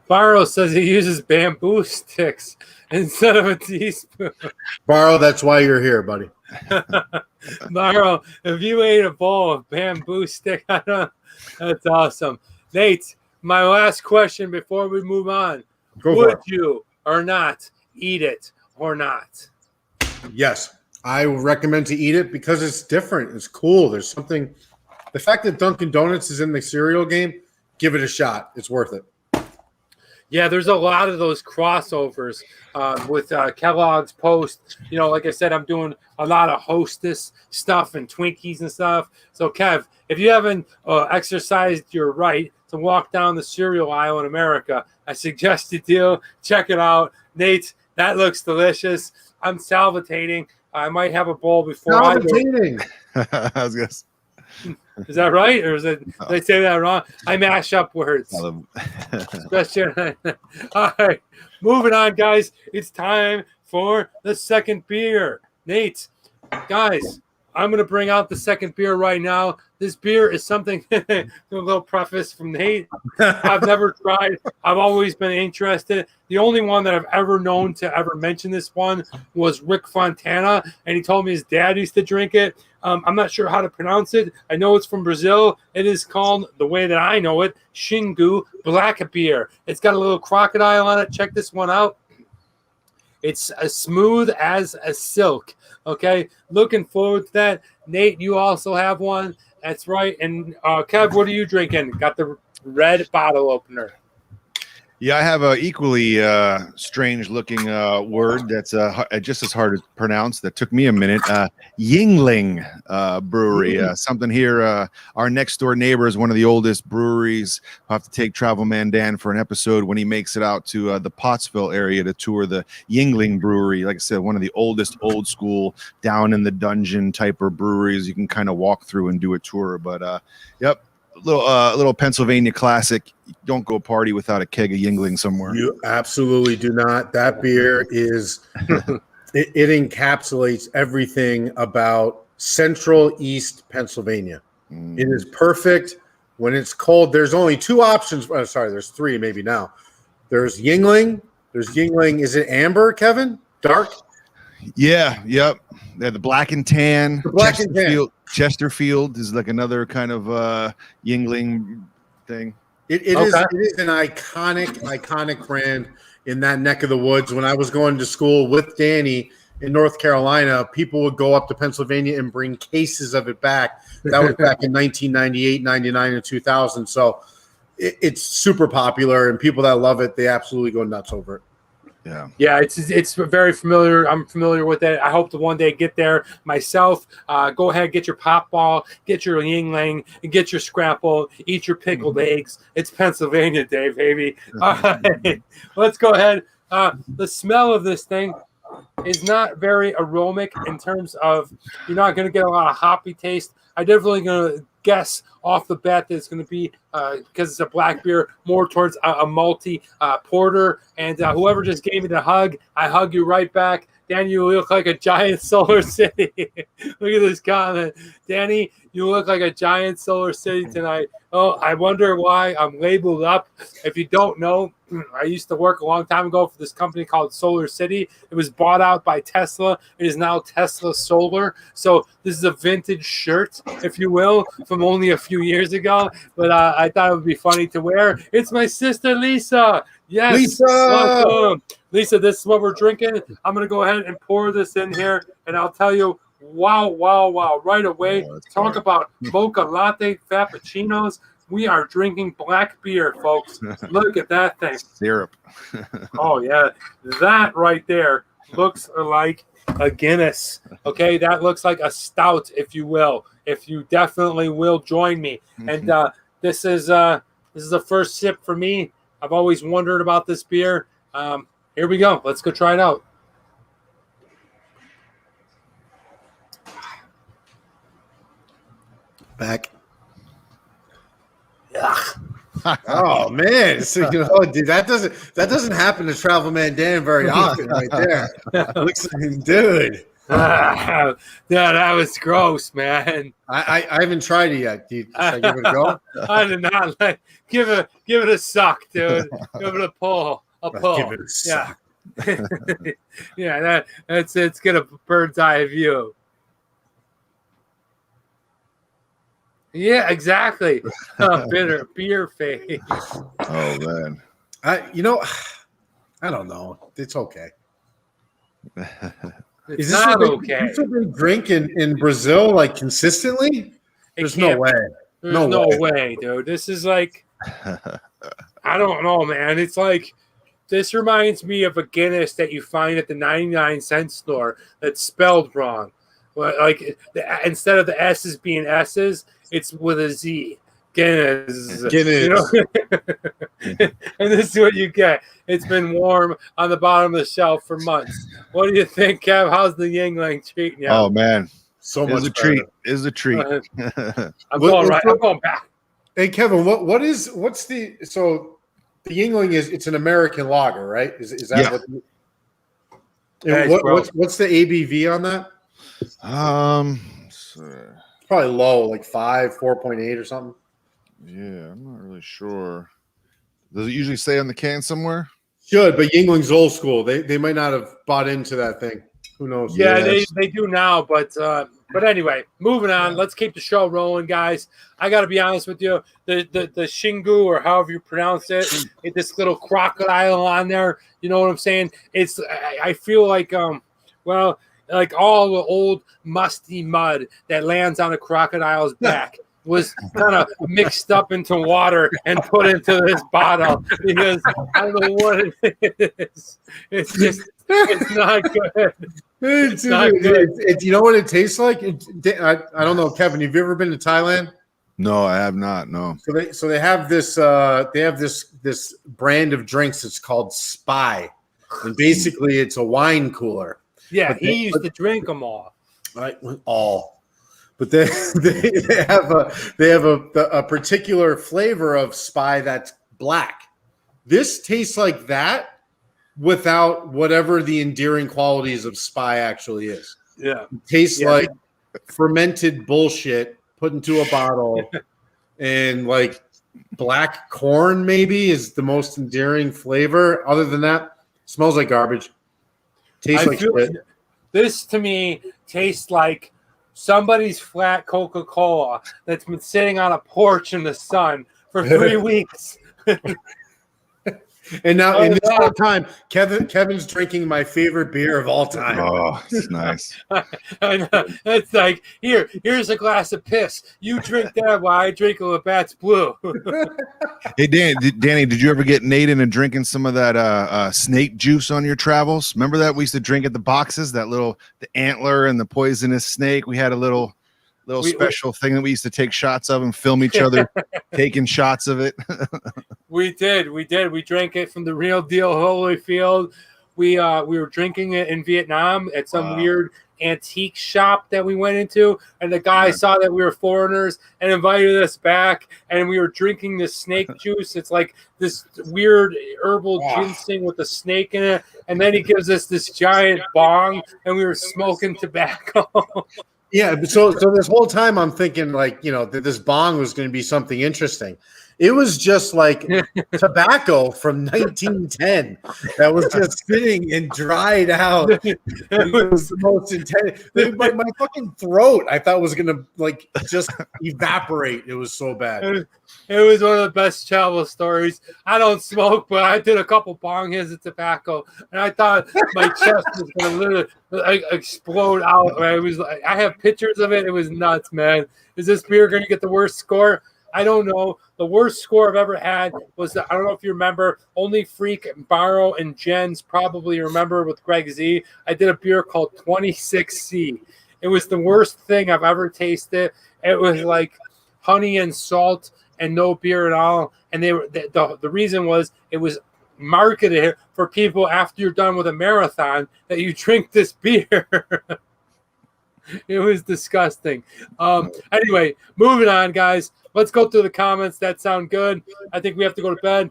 Barrow says he uses bamboo sticks instead of a teaspoon. Barrow, that's why you're here, buddy. Barrow, if you ate a bowl of bamboo stick, that's awesome. Nate, my last question before we move on. Would you or not eat it or not? Yes, I recommend to eat it because it's different. It's cool. There's something. The fact that Dunkin' Donuts is in the cereal game, give it a shot. It's worth it. Yeah, there's a lot of those crossovers with Kellogg's Post. You know, like I said, I'm doing a lot of Hostess stuff and Twinkies and stuff. So, Kev, if you haven't exercised your right to walk down the cereal aisle in America, I suggest you do. Check it out. Nate, that looks delicious. I'm salivating. I might have a bowl before salivating. I was going to say. Is that right? Or did I say that wrong? I mash up words. Especially, all right, moving on, guys. It's time for the second beer. Nate, guys, I'm going to bring out the second beer right now. This beer is something, a little preface from Nate. I've never tried. I've always been interested. The only one that I've ever known to ever mention this one was Rick Fontana, and he told me his dad used to drink it. I'm not sure how to pronounce it. I know it's from Brazil. It is called, the way that I know it, Xingu Black Beer. It's got a little crocodile on it. Check this one out. It's as smooth as a silk. Okay, looking forward to that. Nate, you also have one. That's right. And Kev, what are you drinking? Got the red bottle opener. Yeah, I have a equally strange-looking word that's just as hard to pronounce. That took me a minute. Yingling Brewery. Something here. Our next-door neighbor is one of the oldest breweries. I'll have to take Travel Man Dan for an episode when he makes it out to the Pottsville area to tour the Yingling Brewery. Like I said, one of the oldest, old-school, down-in-the-dungeon type of breweries. You can kind of walk through and do a tour. But, yep. Little Pennsylvania classic. Don't go party without a keg of Yingling somewhere. You absolutely do not. That beer is it encapsulates everything about Central East Pennsylvania. It is perfect. when it's cold, there's only two options. Oh, sorry, there's three maybe now. There's Yingling. There's Yingling. Is it amber, Kevin? Dark? Yeah, yep. Yeah, the black and tan. The black and tan. Chesterfield is like another kind of Yingling thing. It is an iconic brand in that neck of the woods. When I was going to school with Danny in North Carolina, people would go up to Pennsylvania and bring cases of it back. That was back in 1998, 99, and 2000. So it's super popular, and people that love it, they absolutely go nuts over it. Yeah, it's very familiar. I'm familiar with it. I hope to one day get there myself. Go ahead, get your pop ball, get your Yingling, and get your scrapple, eat your pickled eggs. It's Pennsylvania Day, baby. All right, let's go ahead. The smell of this thing is not very aromatic in terms of you're not going to get a lot of hoppy taste. I definitely going to guess off the bat that it's going to be because it's a black beer more towards a malty porter. And whoever just gave me the hug, I hug you right back. Danny, you look like a giant Solar City. Look at this comment. Danny, you look like a giant Solar City tonight. Oh, I wonder why I'm labeled up. If you don't know, I used to work a long time ago for this company called Solar City. It was bought out by Tesla. It is now Tesla Solar. So this is a vintage shirt, if you will, from only a few years ago. But I thought it would be funny to wear. It's my sister, Lisa. Yes. Lisa! Welcome. Lisa, this is what we're drinking. I'm going to go ahead and pour this in here, and I'll tell you, wow, right away. Talk about mocha latte frappuccinos. We are drinking black beer, folks. Look at that thing. Syrup. Oh, yeah. That right there looks like a Guinness. Okay, that looks like a stout, if you will. If you definitely will join me. And this is the first sip for me. I've always wondered about this beer. Here we go. Let's go try it out. Back. Oh man, so, dude, that doesn't happen to Travel Man Dan very often, right there. Looks like, dude. Yeah, that was gross, man. I haven't tried it yet. Should I give it a go? I did not give it a suck, dude. Give it a pull. Give it a suck. Yeah, it's get a bird's eye view. Yeah, exactly. Bitter beer face. Oh man. I don't know. It's okay. It's not okay. Is this what they drink in Brazil like consistently? There's no way. There's no way, dude. This is like, I don't know, man. It's like, this reminds me of a Guinness that you find at the 99-cent store that's spelled wrong. Like, instead of the S's being S's, it's with a Z. Guinness. You know? And this is what you get. It's been warm on the bottom of the shelf for months. What do you think, Kev? How's the Yingling treating you? Oh man, so much a treat. Is a treat. I'm going back. Hey Kevin, what's the Yingling it's an American lager, right? Is that what's the ABV on that? Probably low, like 4.8 or something. Yeah, I'm not really sure. Does it usually say on the can somewhere? Should, but Yingling's old school. They might not have bought into that thing. Who knows? Yeah, they do now, but anyway, moving on. Let's keep the show rolling, guys. I got to be honest with you. The Xingu, or however you pronounce it, this little crocodile on there. You know what I'm saying? I feel like like all the old musty mud that lands on a crocodile's back was kind of mixed up into water and put into this bottle, because I don't know what it is. It's not good. It's not good. You know what it tastes like? I don't know, Kevin. Have you ever been to Thailand? No, I have not. No. So they have this this brand of drinks. It's called Spy, and basically it's a wine cooler. Yeah, he used to drink them all. Right, all. But they have a particular flavor of Spy that's black. This tastes like that without whatever the endearing qualities of Spy actually is. Yeah, it tastes like fermented bullshit put into a bottle. and like black corn maybe is the most endearing flavor. Other than that, smells like garbage. Tastes like shit. This to me tastes like somebody's flat Coca-Cola that's been sitting on a porch in the sun for 3 weeks. And now in this whole time, Kevin's drinking my favorite beer of all time. Oh, it's nice. It's like, here's a glass of piss. You drink that while I drink a Labatt's Blue. Hey, Danny, did you ever get Nate into drinking some of that snake juice on your travels? Remember that we used to drink at the boxes, the antler and the poisonous snake? We had a little special thing that we used to take shots of and film each other taking shots of it. We did. We drank it from the real deal Holyfield. We were drinking it in Vietnam at some weird antique shop that we went into, and the guy saw that we were foreigners and invited us back, and we were drinking this snake juice. It's like this weird herbal ginseng with a snake in it, and then he gives us this giant bong, and we were smoking tobacco. Yeah, so this whole time I'm thinking like, that this bong was going to be something interesting. It was just like tobacco from 1910 that was just sitting and dried out. It was the most intense. My fucking throat, I thought was going to like just evaporate. It was so bad. It was one of the best travel stories. I don't smoke, but I did a couple bong hits of tobacco, and I thought my chest was going to literally explode out. It was like, I have pictures of it. It was nuts, man. Is this beer going to get the worst score? I don't know. The worst score I've ever had was, I don't know if you remember, Only Freak, Barrow, and Jens probably remember with Greg Z. I did a beer called 26C. It was the worst thing I've ever tasted. It was like honey and salt and no beer at all. And they were the reason was it was marketed for people after you're done with a marathon that you drink this beer. It was disgusting. Anyway, moving on, guys. Let's go through the comments. That sound good. I think we have to go to bed.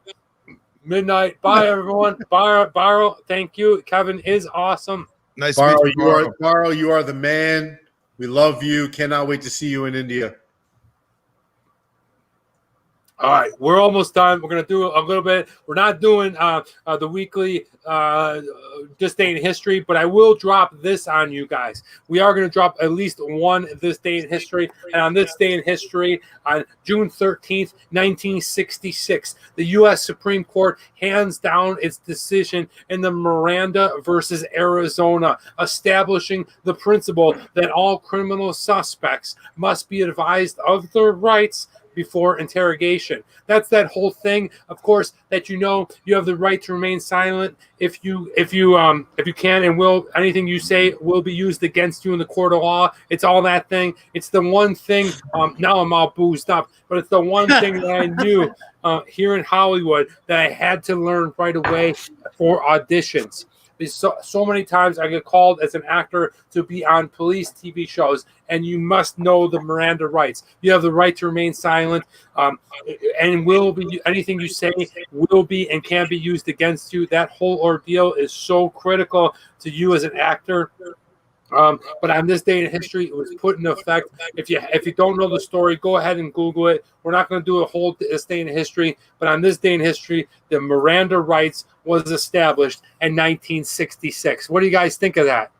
Midnight. Bye, everyone. Barrow, thank you. Kevin is awesome. Nice Barrow, to meet you, Barrow, you are the man. We love you. Cannot wait to see you in India. All right, we're almost done. We're going to do a little bit. We're not doing the weekly This Day in History, but I will drop this on you guys. We are going to drop at least one This Day in History. And on this day in history, on June 13th, 1966, the U.S. Supreme Court hands down its decision in the Miranda versus Arizona, establishing the principle that all criminal suspects must be advised of their rights before interrogation. That's that whole thing, of course, that you have the right to remain silent if you can and will. Anything you say will be used against you in the court of law. It's all that thing. It's the one thing. Now I'm all boozed up, but it's the one thing that I knew here in Hollywood that I had to learn right away for auditions. So many times I get called as an actor to be on police TV shows, and you must know the Miranda rights. You have the right to remain silent, and will be anything you say will be and can be used against you. That whole ordeal is so critical to you as an actor. But on this day in history, it was put into effect. If you don't know the story, go ahead and Google it. We're not going to do a whole this day in history, but on this day in history, the Miranda rights was established in 1966. What do you guys think of that?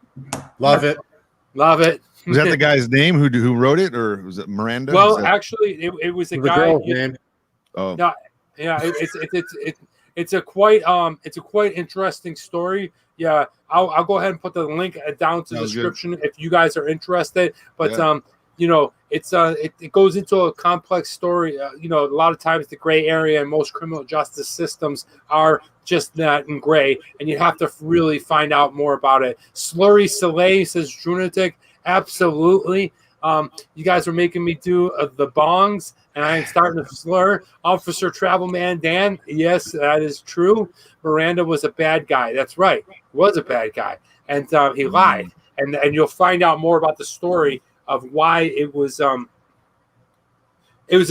Love it. Love it. Was that the guy's name who wrote it, or was it Miranda? Well, actually, it was a guy. Name. Oh, no, yeah, it's a quite interesting story. Yeah, I'll go ahead and put the link down to the description if you guys are interested. But it goes into a complex story. A lot of times the gray area in most criminal justice systems are just that in gray, and you have to really find out more about it. Slurry Soleil says Drunatic, absolutely. You guys are making me do the bongs, and I'm starting to slur. Officer Travelman Dan, yes, that is true. Miranda was a bad guy. That's right. He was a bad guy. And he lied. And you'll find out more about the story of why it was a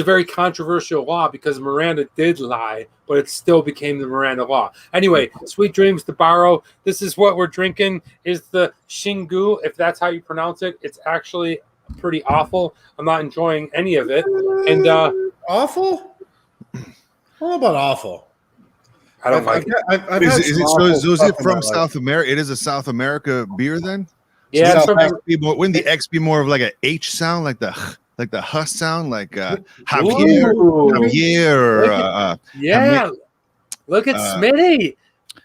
very controversial law, because Miranda did lie, but it still became the Miranda law. Anyway, sweet dreams to Barrow. This is what we're drinking, is the Xingu, if that's how you pronounce it. It's actually pretty awful. I'm not enjoying any of it. And Awful? I don't know about awful. I don't like it. I've Is had it, some so awful is it stuff in from my life. South America? It is a South America beer then? Yeah, it's South from, Wouldn't the X be more of like a H sound, like the huss sound, like Javier, Ooh. Javier, or Look at- yeah. Look at Smitty.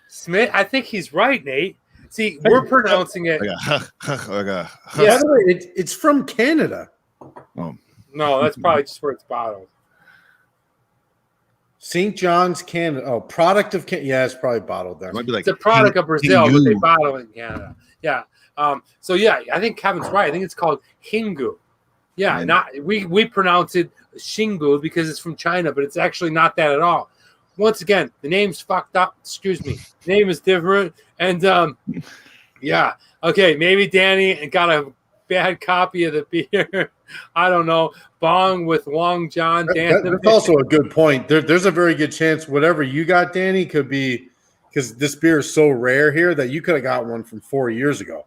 Smith, I think he's right, Nate. See, we're pronouncing it. like a By Yeah. the way, it's from Canada. Oh, No, that's probably just where it's bottled. St. John's, Canada. Oh, product of Canada. Yeah, it's probably bottled there. it might be like It's a product of Brazil, but they Xingu. bottle it in Canada. Yeah. So yeah, I think Kevin's right. I think it's called Xingu. Yeah, Yeah. not we pronounce it Xingu because it's from China, but it's actually not that at all. Once again, the name's fucked up. Excuse me. The name is different. And yeah. Okay, maybe Danny got a bad copy of the beer. I don't know. Bong with Long John. That's also a good point. There's a very good chance whatever you got, Danny, could be because this beer is so rare here that you could have got one from 4 years ago.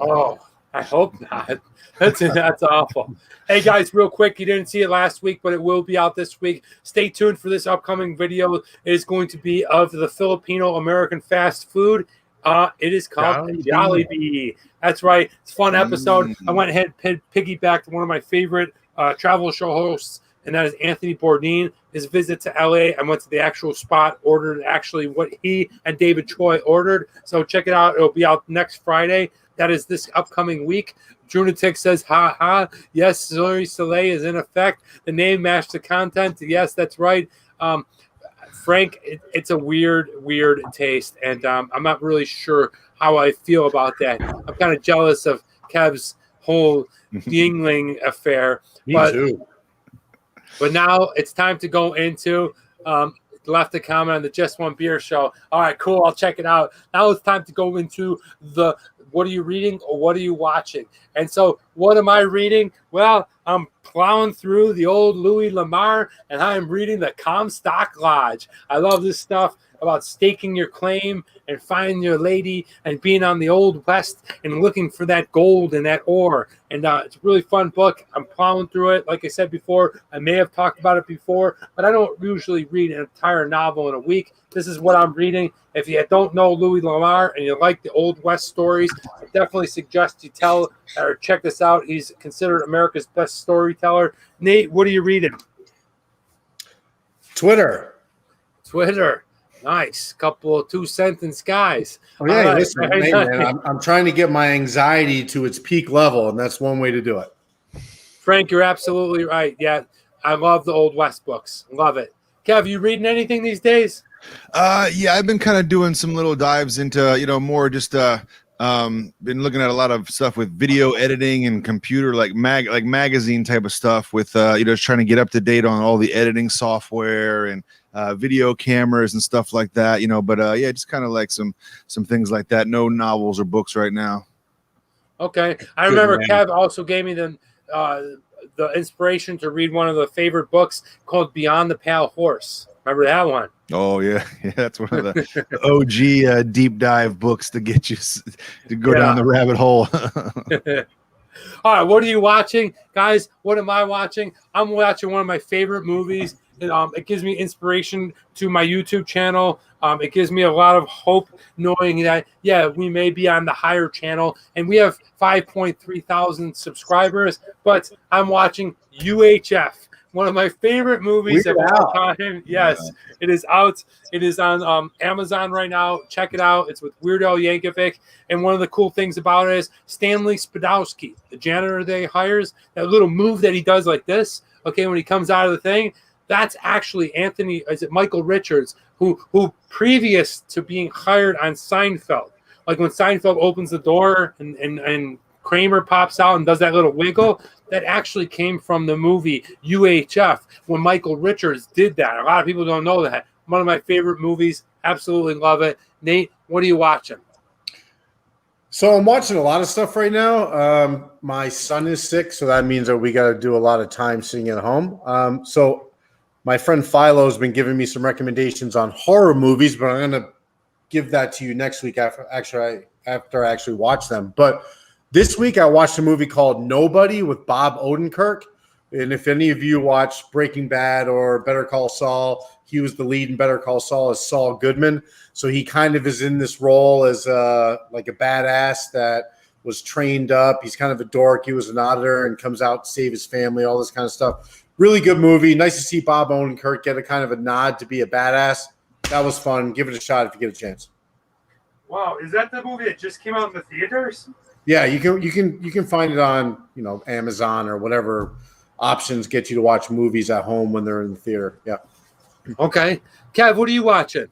Oh, I hope not. That's awful. Hey guys, real quick, you didn't see it last week, but it will be out this week. Stay tuned for this upcoming video. It is going to be of the Filipino American fast food. It is called Jollibee. That's right. It's a fun episode. I went ahead and piggybacked one of my favorite travel show hosts, and that is Anthony Bourdain. His visit to LA, I went to the actual spot, ordered actually what he and David Choi ordered. So check it out. It'll be out next Friday. That is this upcoming week. Drunatic says, ha ha. Yes, Zuri Soleil is in effect. The name matched the content. Yes, that's right. Frank, it's a weird taste, and I'm not really sure how I feel about that. I'm kind of jealous of Kev's whole Yingling affair. Me too. But now it's time to go into left a comment on the Just One Beer show. All right, cool. I'll check it out. Now it's time to go into the what are you reading or what are you watching? And so what am I reading? Well, I'm plowing through the old Louis Lamar, and I'm reading the Comstock Lodge. I love this stuff about staking your claim and finding your lady and being on the Old West and looking for that gold and that ore. And it's a really fun book. I'm plowing through it. Like I said before, I may have talked about it before, but I don't usually read an entire novel in a week. This is what I'm reading. If you don't know Louis Lamar and you like the Old West stories, I definitely suggest you tell or check this out. He's considered America's best storyteller. Nate, what are you reading? Twitter. Nice. Couple of 2-sentence guys. Oh, yeah, All listen, right. hey, man, I'm trying to get my anxiety to its peak level, and that's one way to do it. Frank, you're absolutely right. Yeah, I love the Old West books. Love it. Kev, you reading anything these days? Yeah, I've been kind of doing some little dives into, more just been looking at a lot of stuff with video editing and computer like magazine type of stuff with just trying to get up to date on all the editing software and video cameras and stuff like that, but yeah, just kind of like some things like that. No novels or books right now. Okay. I remember Kev also gave me the inspiration to read one of the favorite books called Beyond the Pale Horse. Remember that one? Oh yeah, that's one of the OG deep dive books to get you to go down the rabbit hole. All right, what are you watching, guys? What am I watching? I'm watching one of my favorite movies. It gives me inspiration to my YouTube channel. It gives me a lot of hope knowing that, we may be on the higher channel, and we have 5.3 thousand subscribers, but I'm watching UHF. One of my favorite movies of all time. Yes, it is out. It is on Amazon right now. Check it out. It's with Weird Al Yankovic. And one of the cool things about it is Stanley Spadowski, the janitor that he hires, that little move that he does like this, okay, when he comes out of the thing, that's actually Michael Richards, who previous to being hired on Seinfeld, like when Seinfeld opens the door and Kramer pops out and does that little wiggle, that actually came from the movie UHF when Michael Richards did that. A lot of people don't know that. One of my favorite movies. Absolutely love it. Nate, what are you watching? So I'm watching a lot of stuff right now. My son is sick, so that means that we got to do a lot of time sitting at home. So my friend Philo has been giving me some recommendations on horror movies, but I'm going to give that to you next week after I watch them. But this week I watched a movie called Nobody with Bob Odenkirk, And if any of you watch Breaking Bad or Better Call Saul, he was the lead in Better Call Saul as Saul Goodman. So he kind of is in this role as like a badass that was trained up. He's kind of a dork. He was an auditor and comes out to save his family, all this kind of stuff. Really good movie. Nice to see Bob Odenkirk get a kind of a nod to be a badass. That was fun. Give it a shot if you get a chance. Wow, is that the movie that just came out in the theaters? Yeah, you can find it on, Amazon or whatever options get you to watch movies at home when they're in the theater. Yeah. Okay. Kev, what are you watching?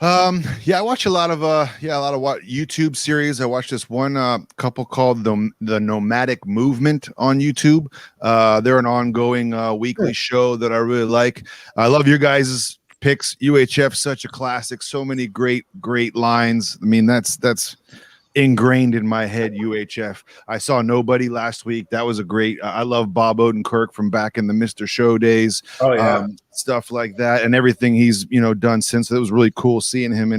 I watch a lot of YouTube series. I watched this one couple called the Nomadic Movement on YouTube. They're an ongoing weekly show that I really like. I love your guys' picks. UHF, such a classic. So many great lines. I mean, that's ingrained in my head. UHF. I saw Nobody last week. That was a great. I love Bob Odenkirk from back in the Mr. Show days. Oh yeah. Stuff like that, and everything he's done since. It was really cool seeing him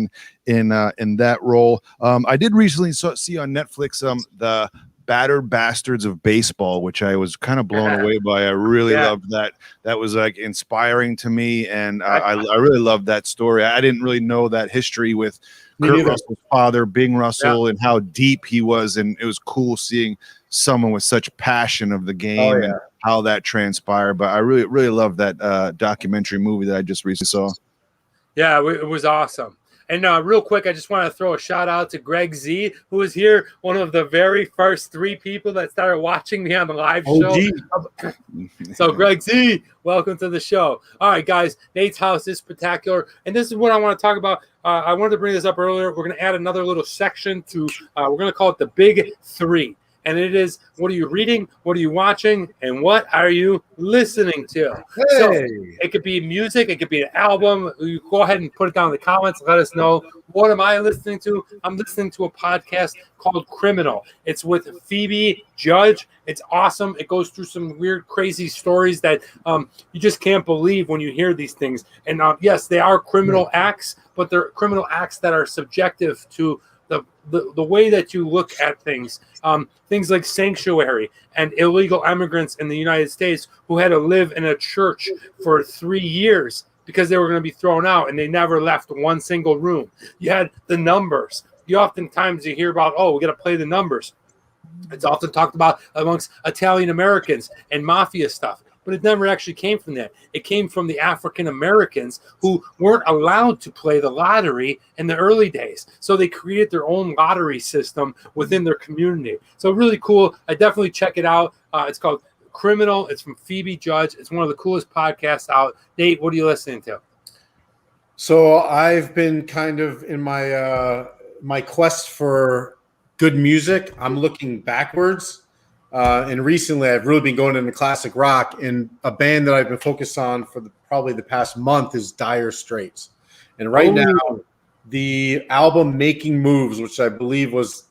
in that role. I did recently see on Netflix the Battered Bastards of Baseball, which I was kind of blown away by. I really loved that. That was like inspiring to me, and I really loved that story. I didn't really know that history with Kurt Russell's father, Bing Russell, and how deep he was, and it was cool seeing someone with such passion of the game and how that transpired. But I really love that documentary movie that I just recently saw. Yeah, it was awesome. And real quick, I just want to throw a shout out to Greg Z, who was here, one of the very first 3 people that started watching me on the live show. So, Greg Z, welcome to the show. All right, guys, Nate's house is spectacular, and this is what I want to talk about. I wanted to bring this up earlier. We're going to add another little section to, we're going to call it the Big 3. And it is, what are you reading, what are you watching, and what are you listening to? Hey. So it could be music, it could be an album. You go ahead and put it down in the comments. Let us know, what am I listening to? I'm listening to a podcast called Criminal. It's with Phoebe Judge. It's awesome. It goes through some weird, crazy stories that you just can't believe when you hear these things. And yes, they are criminal acts, but they're criminal acts that are subjective to the way that you look at things. Things like sanctuary and illegal immigrants in the United States who had to live in a church for 3 years because they were going to be thrown out, and they never left one single room. You had the numbers. Oftentimes you hear about, we got to play the numbers. It's often talked about amongst Italian Americans and mafia stuff. But it never actually came from that. It came from the African Americans who weren't allowed to play the lottery in the early days. So they created their own lottery system within their community. So really cool. I definitely check it out. It's called Criminal. It's from Phoebe Judge. It's one of the coolest podcasts out. Nate, what are you listening to? So I've been kind of in my quest for good music. I'm looking backwards. And recently, I've really been going into classic rock, and a band that I've been focused on for probably the past month is Dire Straits. And right now, the album Making Moves, which I believe was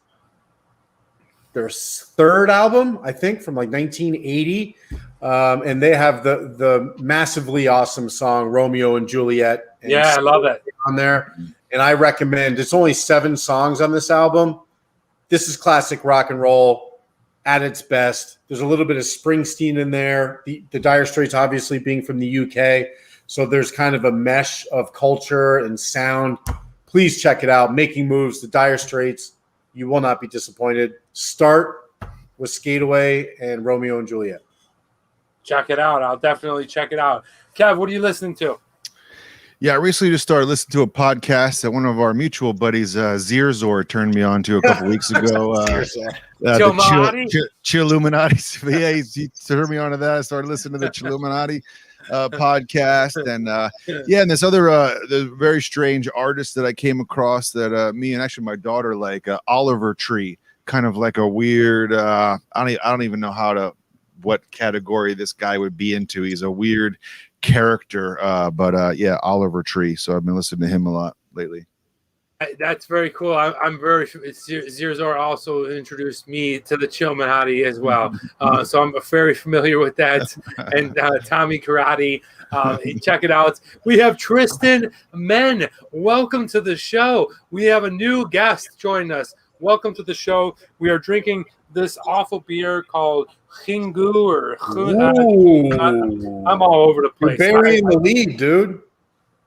their 3rd album, I think, from like 1980, and they have the massively awesome song Romeo and Juliet. And I love it on there. And I recommend. It's only 7 songs on this album. This is classic rock and roll at its best. There's a little bit of Springsteen in there. The Dire Straits obviously being from the UK. So there's kind of a mesh of culture and sound. Please check it out. Making Moves, the Dire Straits. You will not be disappointed. Start with Skate Away and Romeo and Juliet. Check it out. I'll definitely check it out. Kev, what are you listening to? Yeah, I recently just started listening to a podcast that one of our mutual buddies, Zirzor, turned me on to a couple weeks ago. Chilluminati. Yeah, he turned me on to that. I started listening to the Chilluminati podcast. And and this other the very strange artist that I came across that me and actually my daughter like, Oliver Tree, kind of like a weird, I don't even know what category this guy would be into. He's a weird character, but Oliver Tree. So I've been listening to him a lot lately. That's very cool. I'm very. Zirzor also introduced me to the Chilluminati as well, so I'm very familiar with that. And Tommy Karate, check it out. We have Tristan Men. Welcome to the show. We have a new guest joining us. welcome to the show. We are drinking this awful beer called Xingu or I'm all over the You're place. burying the lead, dude.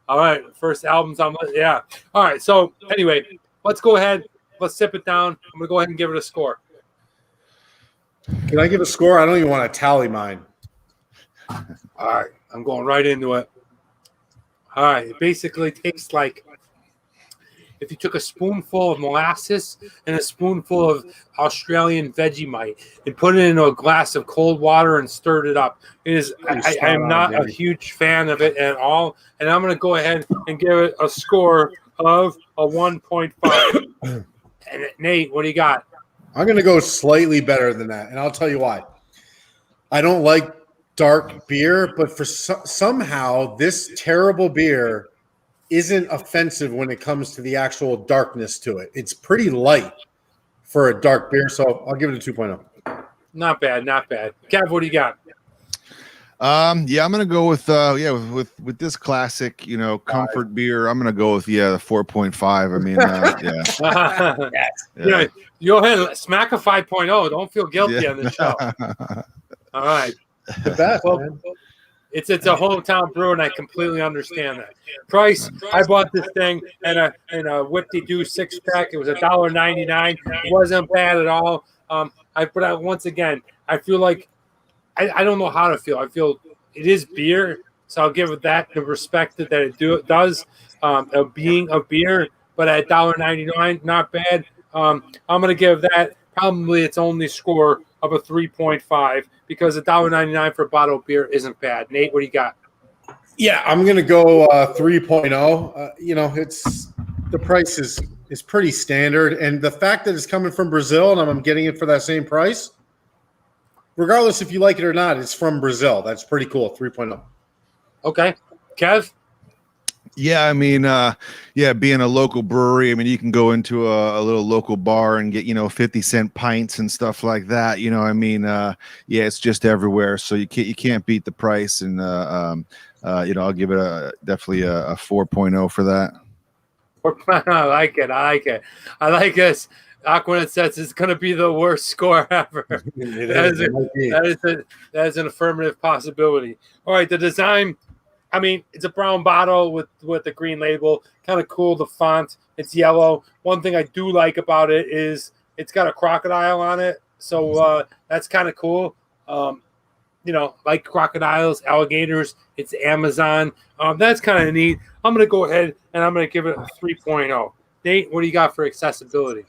All right, first albums on, yeah. All right, so anyway, let's go ahead. Let's sip it down. I'm gonna go ahead and give it a score. Can I give a score? I don't even want to tally mine. All right, I'm going right into it. All right, it basically tastes like if you took a spoonful of molasses and a spoonful of Australian Vegemite and put it into a glass of cold water and stirred it up. It is. I am not a huge fan of it at all, and I'm going to go ahead and give it a score of a 1.5. And Nate, what do you got? I'm going to go slightly better than that, and I'll tell you why. I don't like dark beer, but for somehow this terrible beer isn't offensive when it comes to the actual darkness to it. It's pretty light for a dark beer, so I'll give it a 2.0. Not bad, not bad. Kev, what do you got? Yeah, I'm gonna go with with this classic, comfort beer. I'm gonna go with the 4.5. I mean, yeah. You go ahead and smack a 5.0. Don't feel guilty on the show. All right, the best. Well, man. It's a hometown brew, and I completely understand that. Price, I bought this thing in a whip-de-doo 6-pack. It was $1.99. It wasn't bad at all. But once again, I feel like I don't know how to feel. I feel it is beer, so I'll give it the respect that it does, of being a beer. But at $1.99, not bad. I'm gonna give that probably its only score of a 3.5 because $1.99 for a bottle of beer isn't bad. Nate, what do you got? Yeah, I'm gonna go 3.0. It's the price is pretty standard, and the fact that it's coming from Brazil and I'm getting it for that same price, regardless if you like it or not, it's from Brazil. That's pretty cool. 3.0. Okay, Kev. Yeah, I mean, being a local brewery, I mean, you can go into a little local bar and get, 50-cent pints and stuff like that. It's just everywhere. So you can't beat the price. And, I'll give it definitely a 4.0 for that. I like it. I like this. Aquanet says it's going to be the worst score ever. That is an affirmative possibility. All right, the design. I mean, it's a brown bottle with the green label. Kind of cool. The font, it's yellow. One thing I do like about it is it's got a crocodile on it. So that's kind of cool. Like crocodiles, alligators. It's Amazon. That's kind of neat. I'm going to go ahead and I'm going to give it a 3.0. Nate, what do you got for accessibility?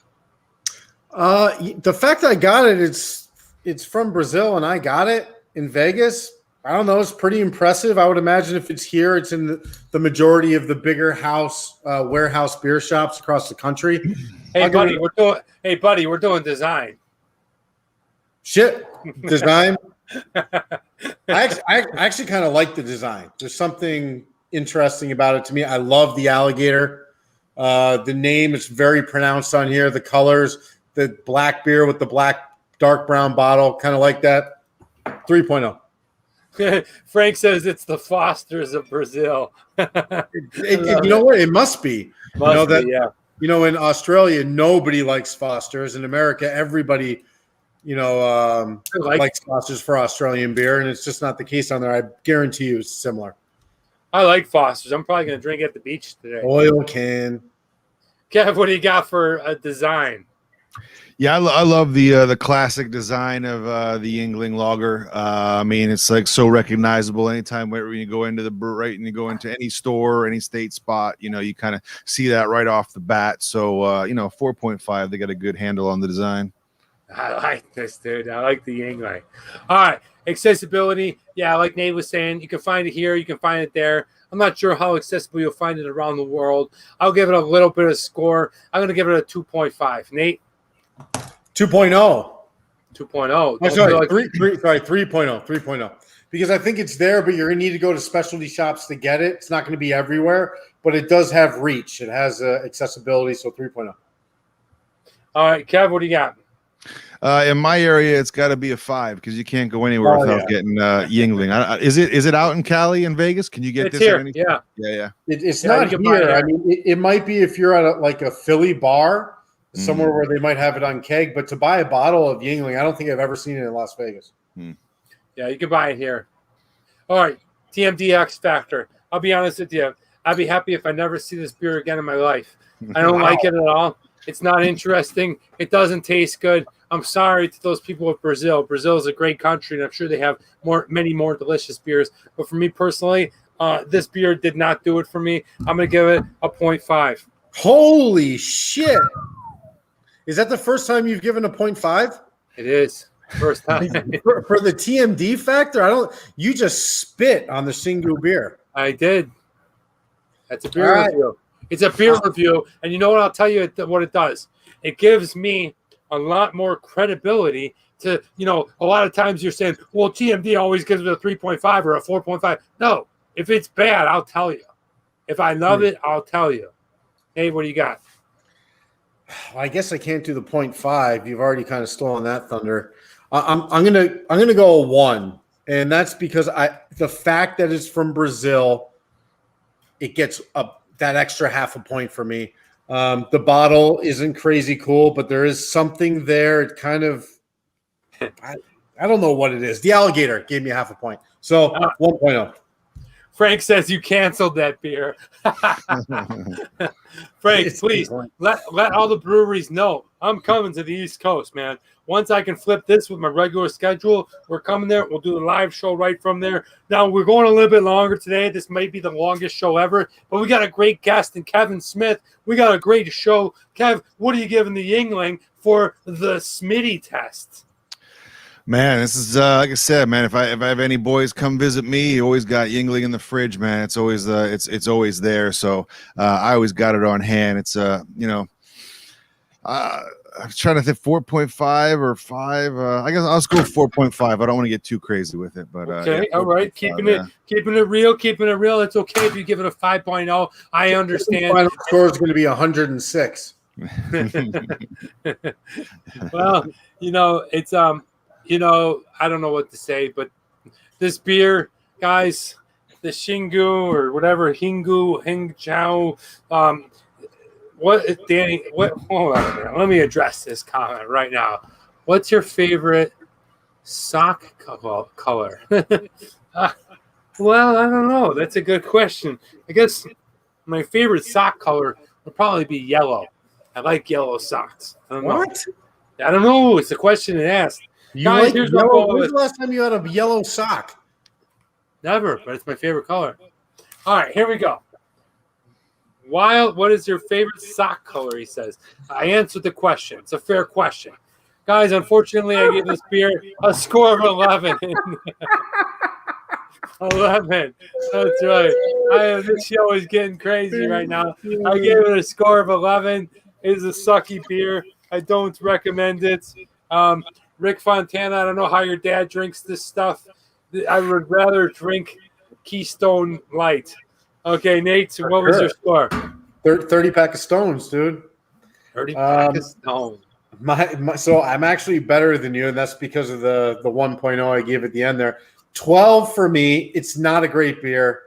The fact that I got it, it's from Brazil and I got it in Vegas. I don't know. It's pretty impressive. I would imagine if it's here, it's in the majority of the bigger warehouse beer shops across the country. Hey, buddy, we're doing design. Shit, design. I actually kind of like the design. There's something interesting about it to me. I love the alligator. The name is very pronounced on here. The colors, the black beer with the black dark brown bottle, kind of like that. 3.0. Frank says it's the Fosters of Brazil. You know what? It must be. In Australia, nobody likes Fosters. In America, everybody, likes Fosters for Australian beer, and it's just not the case on there. I guarantee you it's similar. I like Fosters. I'm probably going to drink at the beach today. Oil can. Kev, what do you got for a design? Yeah, I love the classic design of the Yingling lager. I mean, it's like so recognizable. Anytime when you go into the brewery and you go into any store, any state spot, you kind of see that right off the bat. So 4.5, they got a good handle on the design. I like this, dude. I like the Yingling. All right, accessibility. Yeah, like Nate was saying, you can find it here, you can find it there. I'm not sure how accessible you'll find it around the world. I'll give it a little bit of score. I'm going to give it a 2.5. Nate? 2.0. 2.0. Oh, sorry, 3.0. 3.0. Because I think it's there, but you're going to need to go to specialty shops to get it. It's not going to be everywhere, but it does have reach. It has accessibility, so 3.0. All right, Kev, what do you got? In my area, it's got to be a 5 because you can't go anywhere without getting Yingling. Is it out in Cali and Vegas? Can you get it's this? Here. Yeah. Yeah. It's not here. I mean, it might be if you're at a Philly bar. somewhere where they might have it on keg. But to buy a bottle of Yingling, I don't think I've ever seen it in Las Vegas. Yeah, you can buy it here. All right, TMD X Factor. I'll be honest with you. I'd be happy if I never see this beer again in my life. I don't like it at all. It's not interesting. It doesn't taste good. I'm sorry to those people of Brazil. Brazil is a great country, and I'm sure they have many more delicious beers. But for me personally, this beer did not do it for me. I'm going to give it a 0.5. Holy shit. Is that the first time you've given a 0.5? It is. First time. for the TMD factor, you just spit on the Xingu beer. I did. That's a beer review. It's a beer review, and you know what? I'll tell you what it does. It gives me a lot more credibility to, a lot of times you're saying, well, TMD always gives it a 3.5 or a 4.5. No, if it's bad, I'll tell you. If I love it, I'll tell you. Hey, what do you got? I guess I can't do the 0.5. You've already kind of stolen that thunder. I'm gonna go a 1, and that's because the fact that it's from Brazil, it gets that extra half a point for me. The bottle isn't crazy cool, but there is something there. It kind of, I don't know what it is. The alligator gave me a half a point, so 1.0. Frank says you canceled that beer. Frank, please let all the breweries know I'm coming to the East Coast, man. Once I can flip this with my regular schedule, we're coming there. We'll do the live show right from there. Now, we're going a little bit longer today. This might be the longest show ever, but we got a great guest in Kevin Smith. We got a great show. Kev, what are you giving the Yingling for the Smitty test? Man, this is like I said, man. If I have any boys come visit me, you always got Yingling in the fridge, man. It's always it's always there. So I always got it on hand. It's I'm trying to think 4.5 or 5. I guess I'll just go 4.5. I don't want to get too crazy with it, but okay, all right, keeping it real. It's okay if you give it a 5.0. I understand. The final score is going to be 106. Well, it's I don't know what to say, but this beer, guys, the Xingu or whatever, Hingjiao, Danny, hold on a minute. Let me address this comment right now. What's your favorite sock color? Well, I don't know. That's a good question. I guess my favorite sock color would probably be yellow. I like yellow socks. I don't know. I don't know. It's a question to ask. Guys, here's yellow. When's the last time you had a yellow sock? Never, but it's my favorite color. All right, here we go. What is your favorite sock color? He says. I answered the question. It's a fair question. Guys, unfortunately, I gave this beer a score of 11. 11. That's right. This show is getting crazy right now. I gave it a score of 11. It is a sucky beer. I don't recommend it. Rick Fontana, I don't know how your dad drinks this stuff. I would rather drink Keystone Light. Okay, Nate, so what was your score? 30 pack of Stones, dude. 30 pack of Stones. So I'm actually better than you, and that's because of the 1.0 I gave at the end there. 12 for me. It's not a great beer.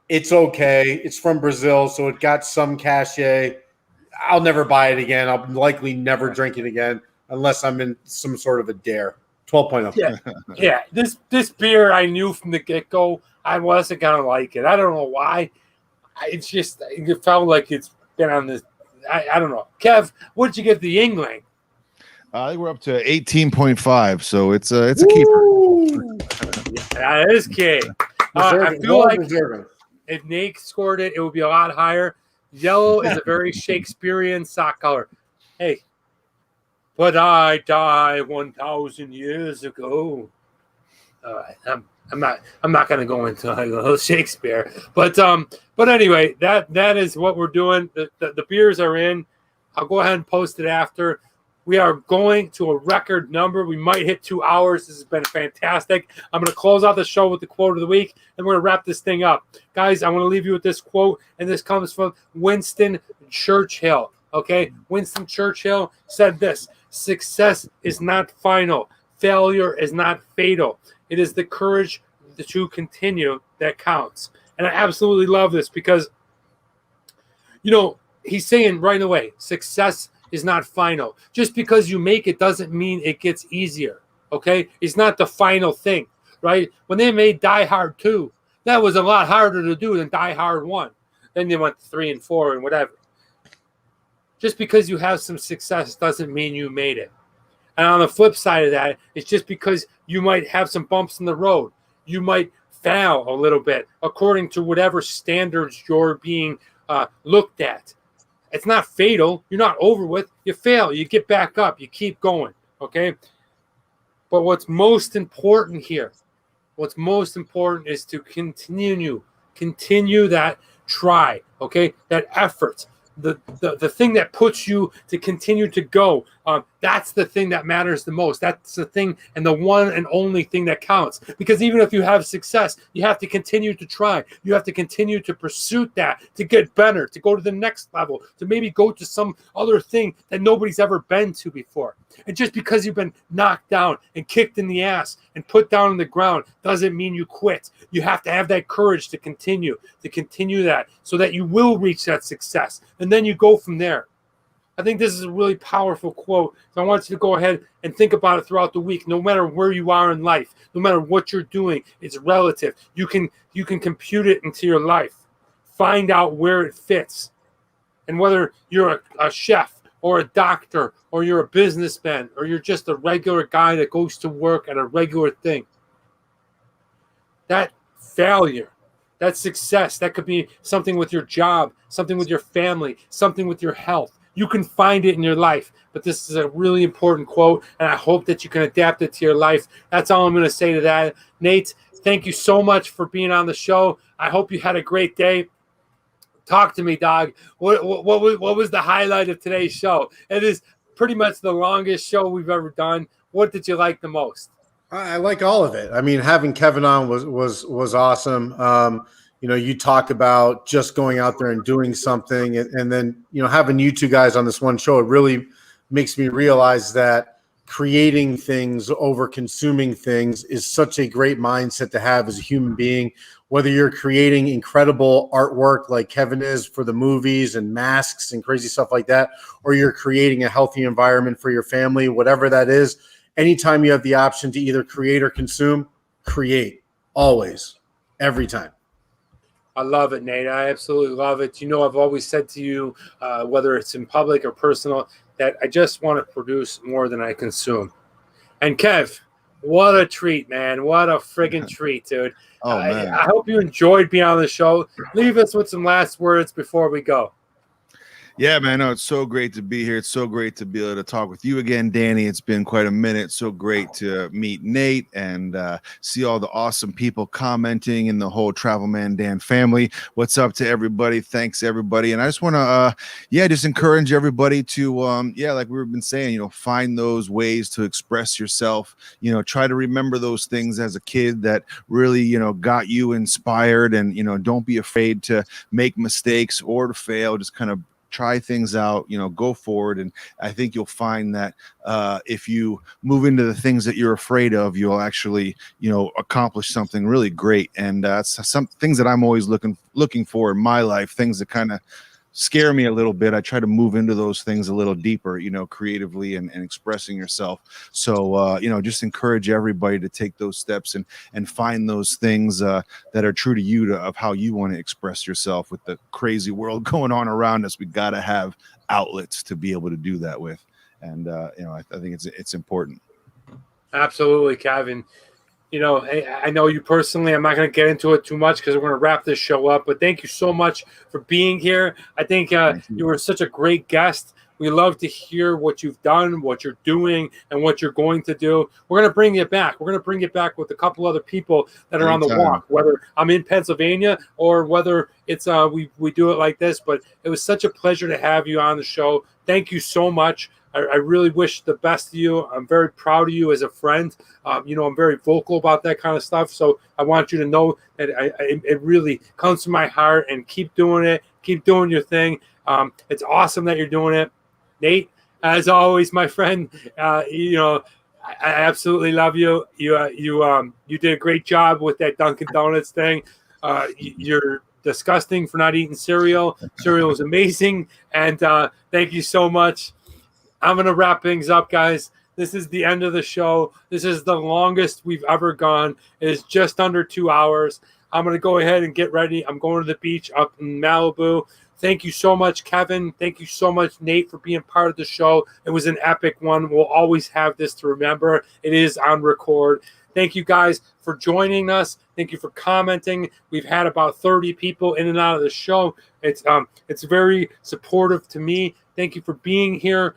It's okay. It's from Brazil, so it got some cachet. I'll never buy it again. I'll likely never drink it again unless I'm in some sort of a dare. 12.0. Yeah. This beer I knew from the get-go I wasn't gonna like it. I don't know why. It felt like it's been on this. I don't know. Kev, what did you give the Yingling? I think we're up to 18.5, so it's a keeper. Yeah, that is key. I feel like if Nate scored it, it would be a lot higher. Yellow is a very Shakespearean sock color. Hey, but I died 1,000 years ago. I'm not going to go into a little Shakespeare, but anyway, that is what we're doing. The beers are in. I'll go ahead and post it after. We are going to a record number. We might hit 2 hours. This has been fantastic. I'm going to close out the show with the quote of the week, and we're going to wrap this thing up. Guys, I want to leave you with this quote, and this comes from Winston Churchill. Okay? Winston Churchill said this: "Success is not final. Failure is not fatal. It is the courage to continue that counts." And I absolutely love this because, he's saying right away, success is not final. Just because you make it doesn't mean it gets easier. Okay? It's not the final thing, right? When they made Die Hard 2, that was a lot harder to do than Die Hard 1. Then they went to 3 and 4 and whatever. Just because you have some success doesn't mean you made it. And on the flip side of that, it's just because you might have some bumps in the road. You might fail a little bit according to whatever standards you're being looked at. It's not fatal. You're not over with. You fail. You get back up. You keep going. Okay? But what's most important here, is to continue that try, okay? That effort. The thing that puts you to continue to go, that's the thing that matters the most. That's the thing and the one and only thing that counts. Because even if you have success, you have to continue to try. You have to continue to pursue that, to get better, to go to the next level, to maybe go to some other thing that nobody's ever been to before. And just because you've been knocked down and kicked in the ass and put down on the ground doesn't mean you quit. You have to have that courage to continue that so that you will reach that success. And then you go from there. I think this is a really powerful quote. So I want you to go ahead and think about it throughout the week. No matter where you are in life, no matter what you're doing, it's relative. You can compute it into your life. Find out where it fits. And whether you're a chef or a doctor or you're a businessman or you're just a regular guy that goes to work at a regular thing. That failure, that success, that could be something with your job, something with your family, something with your health. You can find it in your life. But this is a really important quote, and I hope that you can adapt it to your life. That's all I'm going to say to that. Nate, thank you so much for being on the show. I hope you had a great day. Talk to me, dog. What was the highlight of today's show? It is pretty much the longest show we've ever done. What did you like the most? I like all of it. I mean, having Kevin on was awesome. You talk about just going out there and doing something, and then having you two guys on this one show, it really makes me realize that creating things over consuming things is such a great mindset to have as a human being. Whether you're creating incredible artwork like Kevin is for the movies and masks and crazy stuff like that, or you're creating a healthy environment for your family, whatever that is, anytime you have the option to either create or consume, create. Always. Every time. I love it, Nate. I absolutely love it. I've always said to you, whether it's in public or personal, that I just want to produce more than I consume. And Kev, what a treat, man. What a friggin' treat, dude. Oh, man. I hope you enjoyed being on the show. Leave us with some last words before we go. Yeah, man. No, it's so great to be here. It's so great to be able to talk with you again, Danny. It's been quite a minute. So great to meet Nate and see all the awesome people commenting in the whole Travel Man Dan family. What's up to everybody? Thanks, everybody. And I just want to, just encourage everybody to, like we've been saying, find those ways to express yourself. Try to remember those things as a kid that really, got you inspired, and, don't be afraid to make mistakes or to fail. Just kind of try things out, go forward. And I think you'll find that if you move into the things that you're afraid of, you'll actually, accomplish something really great. And that's some things that I'm always looking for in my life, things that kind of scare me a little bit. I try to move into those things a little deeper, creatively and expressing yourself. So, just encourage everybody to take those steps and find those things that are true to you, of how you want to express yourself with the crazy world going on around us. We got to have outlets to be able to do that with. And, I think it's important. Absolutely, Kevin. I know you personally. I'm not going to get into it too much because we're going to wrap this show up. But thank you so much for being here. I think you were such a great guest. We love to hear what you've done, what you're doing, and what you're going to do. We're going to bring you back. We're going to bring you back with a couple other people that are on the walk, whether I'm in Pennsylvania or whether it's we do it like this. But it was such a pleasure to have you on the show. Thank you so much. I really wish the best of you. I'm very proud of you as a friend. I'm very vocal about that kind of stuff. So I want you to know that it really comes from my heart, and keep doing it. Keep doing your thing. It's awesome that you're doing it. Nate, as always, my friend, I absolutely love you. You did a great job with that Dunkin' Donuts thing. You're disgusting for not eating cereal. Cereal is amazing. And thank you so much. I'm going to wrap things up, guys. This is the end of the show. This is the longest we've ever gone. It is just under 2 hours. I'm going to go ahead and get ready. I'm going to the beach up in Malibu. Thank you so much, Kevin. Thank you so much, Nate, for being part of the show. It was an epic one. We'll always have this to remember. It is on record. Thank you guys for joining us. Thank you for commenting. We've had about 30 people in and out of the show. It's very supportive to me. Thank you for being here.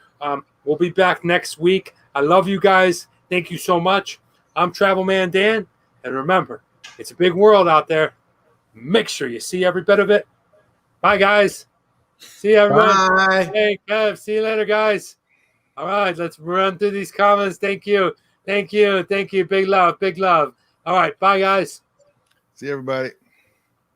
We'll be back next week. I love you guys. Thank you so much. I'm Travel Man Dan. And remember, it's a big world out there. Make sure you see every bit of it. Bye, guys. See you, everyone. Bye. Hey, Kev. See you later, guys. All right, let's run through these comments. Thank you. Thank you. Thank you. Big love. Big love. All right. Bye, guys. See everybody.